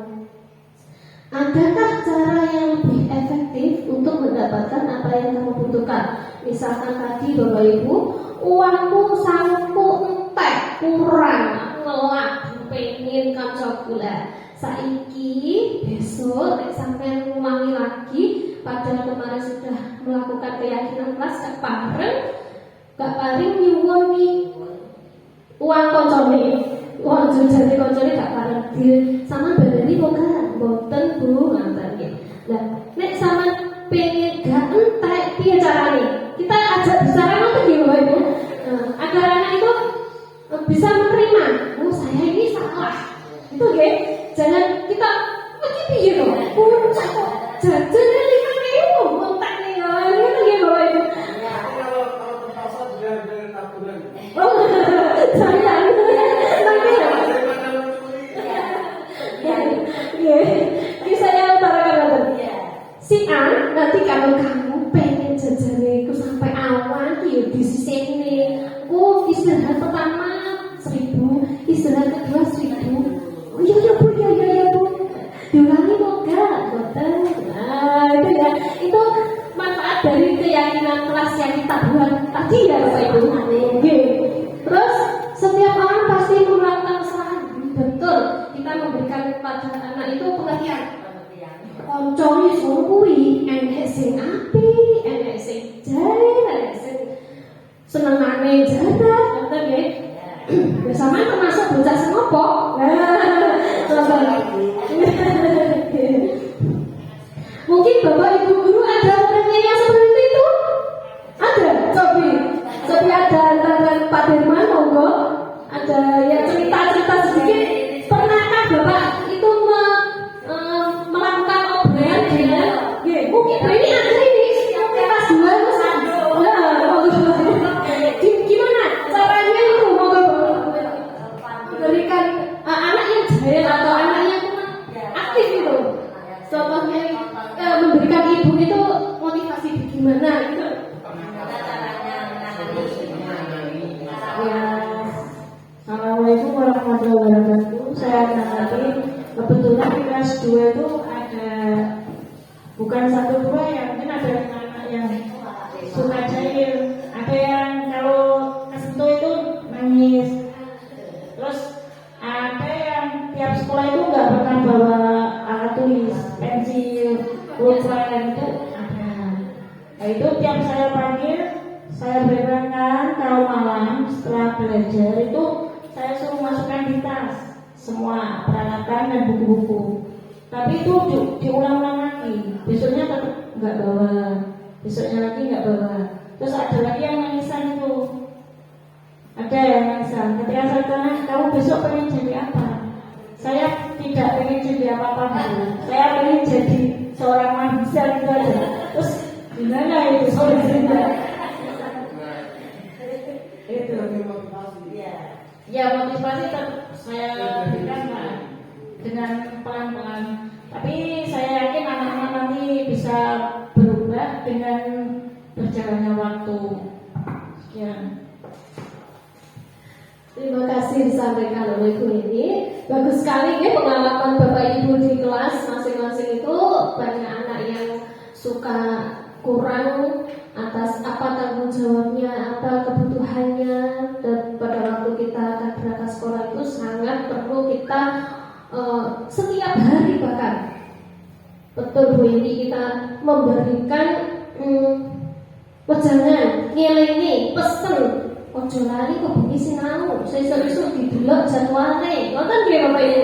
Adakah cara yang lebih efektif untuk mendapatkan apa yang kamu butuhkan? Misalkan tadi Bapak Ibu, uangku sangku entek kurang, aku ngelak pengen kanca gula. Saiki besok sampai ngulangi lagi, padahal kemarin sudah melakukan keyakinan kelas gak paling nyuwun nih uang koncone, uang jujane koncone gak pareng sama badani kok kan boten Bu ngaten nggih. Lah nek sama pengen gak entek piye carane? Kita ajak bicara ngoten nggih Bapak Ibu. Agar anak itu bisa menerima, oh saya ini salah. Itu nggih. Jangan kita piye to? Puncak kok jajan 5.000 entek nih ya. Ngoten nggih Bapak Ibu. Kalau terpaksa dari tabungan. Oh, saya ini saya utarakan si A nanti kalau kamu pengen jajan itu sampai awan ya di sini. Oh istirahat pertama 1.000, istirahat kedua 1.000. Oh iya Bu, ya Bu. Diulangi kok enggak? Boten. Nah itu ya, itu manfaat dari keyakinan kelas yang kita buat tadi ya Bapak Ibu. Terus setiap orang pasti melakukan kesalahan. Betul, kita memberikan kepada anak itu pengertian. Koncone suruh kuwi enek sing apik, enek sing jahil, enek sing senengane jarak, ngoten nggih. Bersama termasuk bocah sing opo. Mungkin Bapak Ibu guru ada muridnya yang seperti itu? Ada, cobi ada dan Pak Dirman monggo. Ada yang cerita sedikit. Pernahkah Bapak itu melakukan obrolan dengan mungkin ini ada ini kelas 2 gimana caranya itu monggo memberikan anak yang jahil atau anak yang aktif itu. Contohnya memberikan ibu itu motivasi bagaimana gitu. Ya, Assalamualaikum warahmatullahi wabarakatuh. Saya Natali. Kebetulan di kelas 2 itu ada bukan 1-2 ya, mungkin ada anak yang suka jahil, ada yang kalau kesentuh itu nangis. Terus ada yang tiap sekolah itu nggak pernah bawa alat tulis, pensil, pulpen itu ada. Nah itu tiap saya panggil, saya berikan kalau malam setelah belajar itu saya suruh masukkan di tas semua peralatan dan buku-buku. Tapi itu diulang-ulang lagi. Besoknya tetap nggak bawa, besoknya lagi nggak bawa. Terus ada lagi yang nangisan itu. Ada yang nangisan. Ketika saya tanya, kamu besok pengen jadi apa? Saya tidak pengen jadi apa-apa dulu. Saya pengen jadi seorang manusia gitu aja. Terus gimana itu soal cerita? Itu ya motivasi saya berikan dengan pelan-pelan. Tapi saya yakin anak-anak nanti bisa berubah dengan berjalannya waktu. Sekian. Terima kasih disampaikan oleh Bu ini. Bagus sekali ya pengalaman Bapak Ibu di kelas masing-masing itu. Banyak anak yang suka kurang atas apa tanggung jawabnya, apa kebutuhannya, dan pada waktu kita akan berangkat sekolah itu sangat perlu kita setiap hari bahkan betul Bu ini kita memberikan wejangan, ngelingi, pesen ojo lali kok bengi sinau, sesuk-esuk didelok jadwale. Ngoten nggih Bapak Ibu.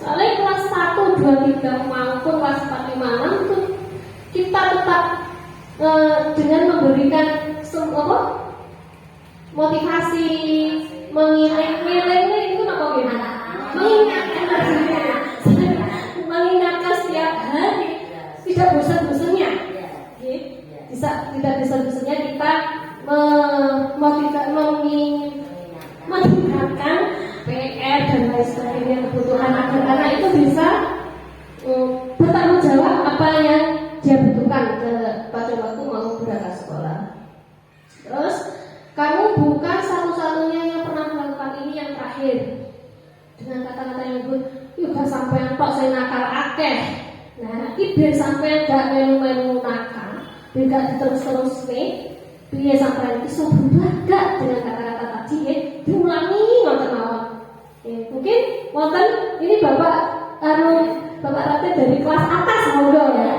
Soalnya kelas 1, 2, 3 maupun kelas 4, 5, 6 itu kita tetap dengan memberikan motivasi, mengingatkan itu apa gimana? Mengingatkan setiap hari, tidak bosan-bosannya. Tidak bosan-bosannya kita meningkatkan PR dan lain sebagainya, kebutuhan agar anak itu bisa bertanggung jawab apa yang dia butuhkan pada waktu mau berangkat sekolah. Terus kamu bukan satu-satunya yang pernah melakukan ini, yang terakhir dengan kata-kata yang juga sampai tok saya nakal akeh. Nah, iki sampai gak melu-melu nakal, gak terus-terus biar sampai iso berubah gak dengan kata-kata tadi diulangi ngoten mawon. Mungkin wonten ini Bapak Rate dari kelas atas monggo ya.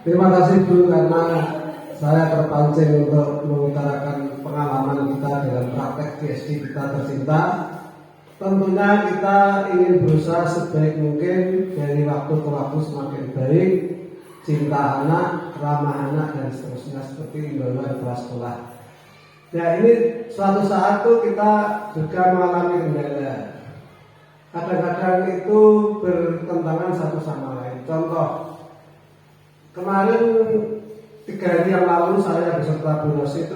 Terima kasih Bu, karena saya terpancing untuk mengutarakan pengalaman kita dalam praktek di SD kita tercinta. Tentunya kita ingin berusaha sebaik mungkin dari waktu ke waktu semakin baik, cinta anak, ramah anak, dan seterusnya seperti imbauan kelas sekolah. Ya, ini suatu saat tuh kita juga mengalami kendala. Kadang-kadang itu bertentangan satu sama lain. Contoh, kemarin 3 hari yang lalu saya beserta Bu Rosi itu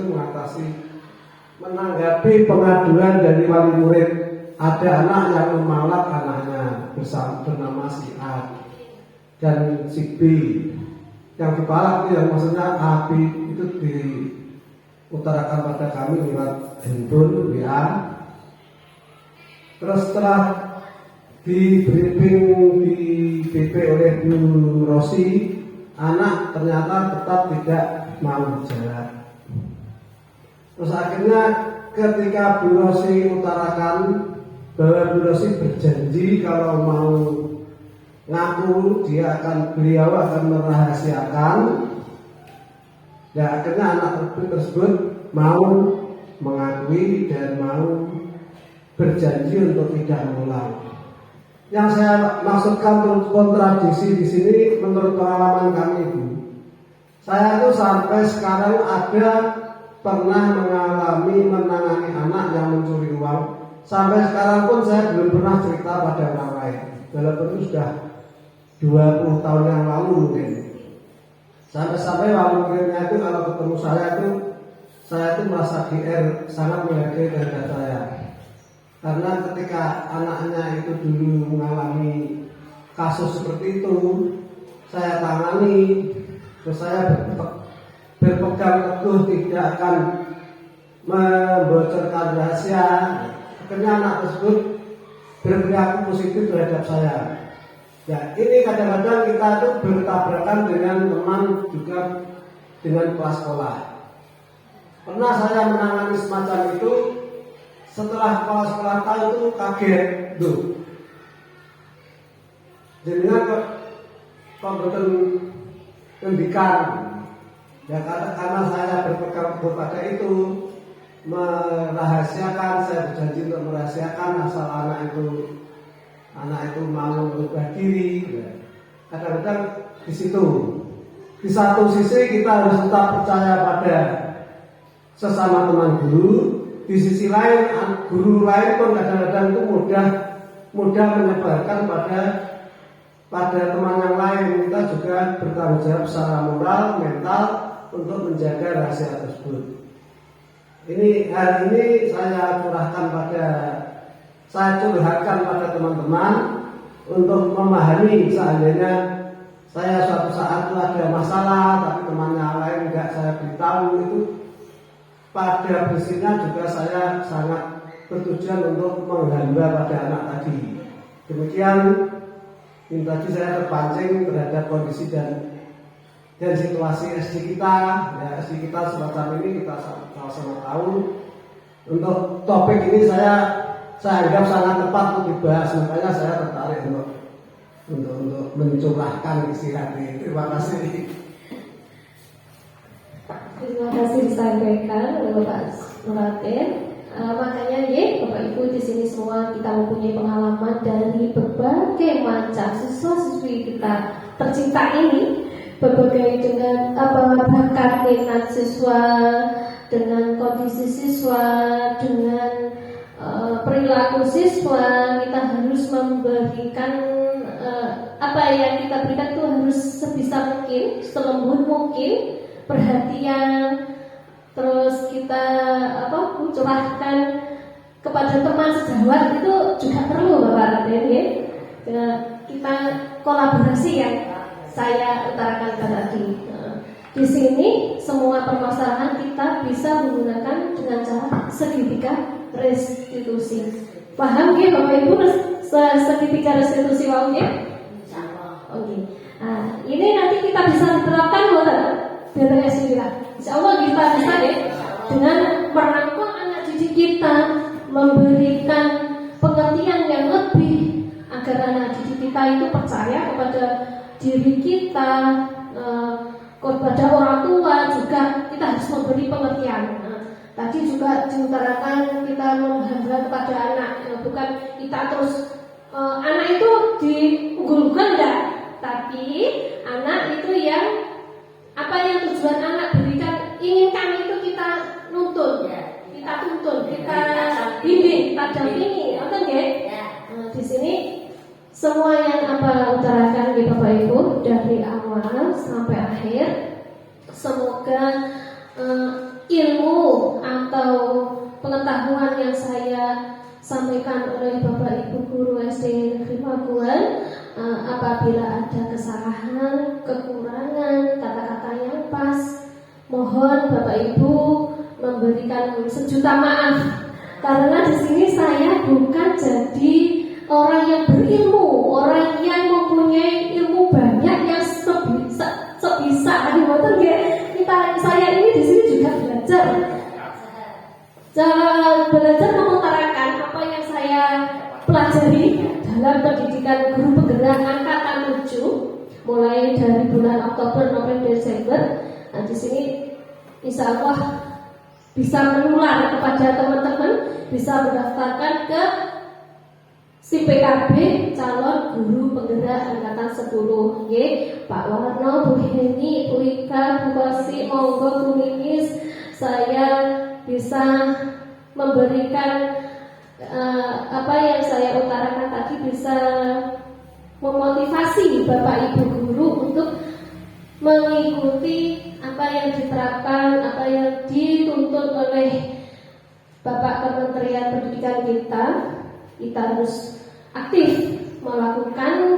menanggapi pengaduan dari wali murid. Ada anak yang memalak anaknya bernama si A dan si B. Yang dipalak itu yang maksudnya A, B itu diutarakan pada kami lewat handphone WA. Terus setelah di briefing di BP oleh Bu Rosi, anak ternyata tetap tidak mau jalan. Terus akhirnya ketika Bu Rosi utarakan bahwa Bu Rosi berjanji kalau mau ngaku beliau akan merahasiakan, ya akhirnya anak tersebut mau mengakui dan mau berjanji untuk tidak mengulang. Yang saya maksudkan kontradiksi di sini menurut pengalaman kami Bu, saya itu sampai sekarang pernah menangani anak yang mencuri uang. Sampai sekarang pun saya belum pernah cerita pada orang lain, walaupun itu sudah 20 tahun yang lalu mungkin. Sampai wali muridnya itu kalau ketemu saya itu merasa GR, sangat menghargai terhadap saya. Karena ketika anaknya itu dulu mengalami kasus seperti itu, saya tangani, terus saya berpegang teguh tidak akan membocorkan rahasia. Akhirnya anak tersebut berperilaku positif terhadap saya. Ya, ini kadang-kadang kita itu bertabrakan dengan teman juga dengan kelas sekolah. Pernah saya menangani semacam itu, setelah kepala sekolah tahu itu kaget, tuh. Jadinya kompeten pendidikan. Ya karena saya berpegang kepada itu, merahasiakan, saya berjanji untuk merahasiakan asal anak itu mau berubah diri. Kadang-kadang di situ, di satu sisi kita harus tetap percaya pada sesama teman guru, di sisi lain guru lain pun kadang-kadang itu mudah menyebarkan pada teman yang lain. Kita juga bertanggung jawab secara moral, mental untuk menjaga rahasia tersebut. Ini hari ini saya curhatkan pada teman-teman untuk memahami seandainya saya suatu saat itu ada masalah tapi temannya lain enggak saya beritahu, itu pada prinsipnya juga saya sangat bertujuan untuk menghamba pada anak tadi. Demikian ini tadi saya terpancing terhadap kondisi dan situasi SD kita. Ya, SD kita semacam ini kita sama-sama tahu. Untuk topik ini saya anggap sangat tepat untuk dibahas, makanya saya tertarik untuk mencurahkan isi hati. Terima kasih. Terima kasih disampaikan oleh Bapak Nuratin. Makanya Bapak Ibu sini semua kita mempunyai pengalaman dari berbagai macam siswa-siswi kita tercinta ini, berbagai dengan bakat minat siswa, dengan kondisi siswa, dengan perilaku siswa. Kita harus memberikan apa yang kita berikan itu harus sebisa mungkin, selembut mungkin, perhatian. Terus kita curahkan kepada teman sejawat itu juga perlu Bapak Raden ya. Kita kolaborasi yang saya utarakan tadi. Di sini semua permasalahan kita bisa menggunakan dengan cara segitiga restitusi. Paham ya Bapak Ibu segitiga restitusi wau ya? Oke. Nah, ini nanti kita bisa terapkan Betul ya, insya Allah kita bisa ya dengan merangkul anak didik kita, memberikan pengertian yang lebih agar anak didik kita itu percaya kepada diri kita, kepada orang tua juga kita harus memberi pengertian. Tadi juga diutarakan kita menghamba kepada anak, bukan kita terus anak itu diunggulkan enggak, tapi anak itu yang apa yang tujuan anak berikan inginkan itu kita nuntun, kita tuntun, kita bimbing, kita dampingi, betul nggih? Di sini semua yang utarakan di Bapak Ibu dari awal sampai akhir, semoga ilmu atau pengetahuan yang saya sampaikan oleh Bapak Ibu guru SD Negeri Maguan, apabila ada kesalahan, kekurangan, kata-kata yang pas, mohon Bapak Ibu memberikan sejuta maaf. Karena di sini saya bukan jadi orang yang berilmu, orang yang mempunyai ilmu banyak yang sebisa saya ini di sini juga belajar mengutarakan apa yang saya pelajari dalam pendidikan guru penggerak angkatan 7 mulai dari bulan Oktober, November, Desember. Nah, di sini insya Allah bisa menular kepada teman-teman, bisa mendaftarkan ke SIPKB calon guru penggerak angkatan 10. Nggih, Pak Warno, Bu Heni, Bu Ika, Bu Kosi, monggo Bu Linis, saya bisa memberikan apa yang saya utarakan tadi, bisa memotivasi Bapak Ibu guru untuk mengikuti apa yang diterapkan, apa yang dituntut oleh Bapak Kementerian Pendidikan kita. Kita harus aktif melakukan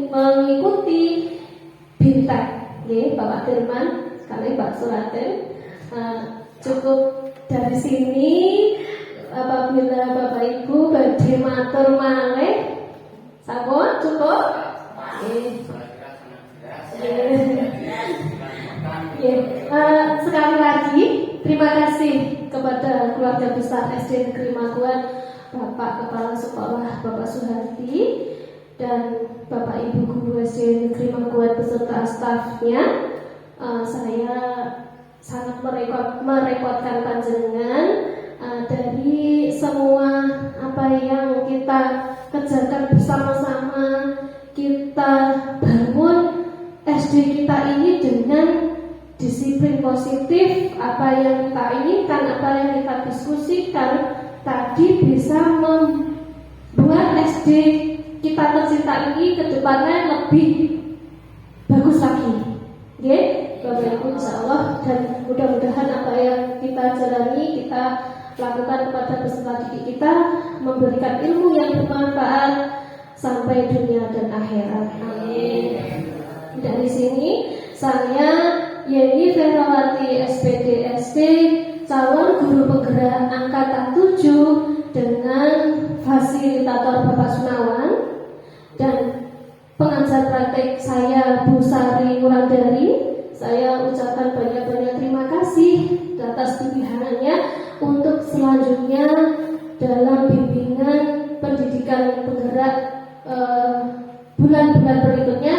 mengikuti BIMTEK. Oke, Bapak Firman, kali Pak Suraten. Cukup dari sini. Apabila Bapak Ibu badhe matur malih, sampun cukup. Sekali lagi terima kasih kepada keluarga besar SD Negeri Maguan, Bapak Kepala Sekolah Bapak Suhardi dan Bapak Ibu guru SD Negeri Maguan beserta stafnya. Saya sangat merepotkan panjenengan dari semua apa yang kita kerjakan bersama-sama. Kita bangun SD kita ini dengan disiplin positif. Apa yang kita inginkan, apa yang kita diskusikan tadi bisa membuat SD kita tercinta ini ke depannya lebih bagus lagi. Oke, Bapak Ibu, insya Allah, dan mudah-mudahan apa yang kita jalani, kita lakukan kepada peserta didik kita, memberikan ilmu yang bermanfaat sampai dunia dan akhirat. Amin. Dari sini saya Yeni Ferawati SPD SD, calon guru penggerak angkatan 7 dengan fasilitator Bapak Sunawan dan pengajar praktek saya Bu Sari Wulandari. Saya ucapkan banyak-banyak terima kasih atas pilihannya untuk selanjutnya dalam bimbingan pendidikan penggerak bulan-bulan berikutnya.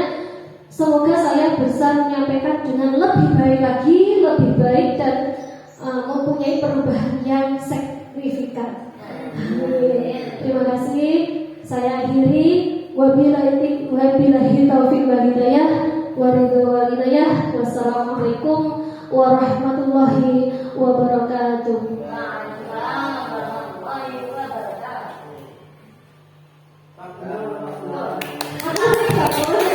Semoga saya bisa menyampaikan dengan lebih baik lagi, lebih baik dan mempunyai perubahan yang signifikan. Amin. Terima kasih. Saya akhiri. Wabillahi taufiq wal hidayah. Wassalamualaikum warahmatullahi wabarakatuh. Pak,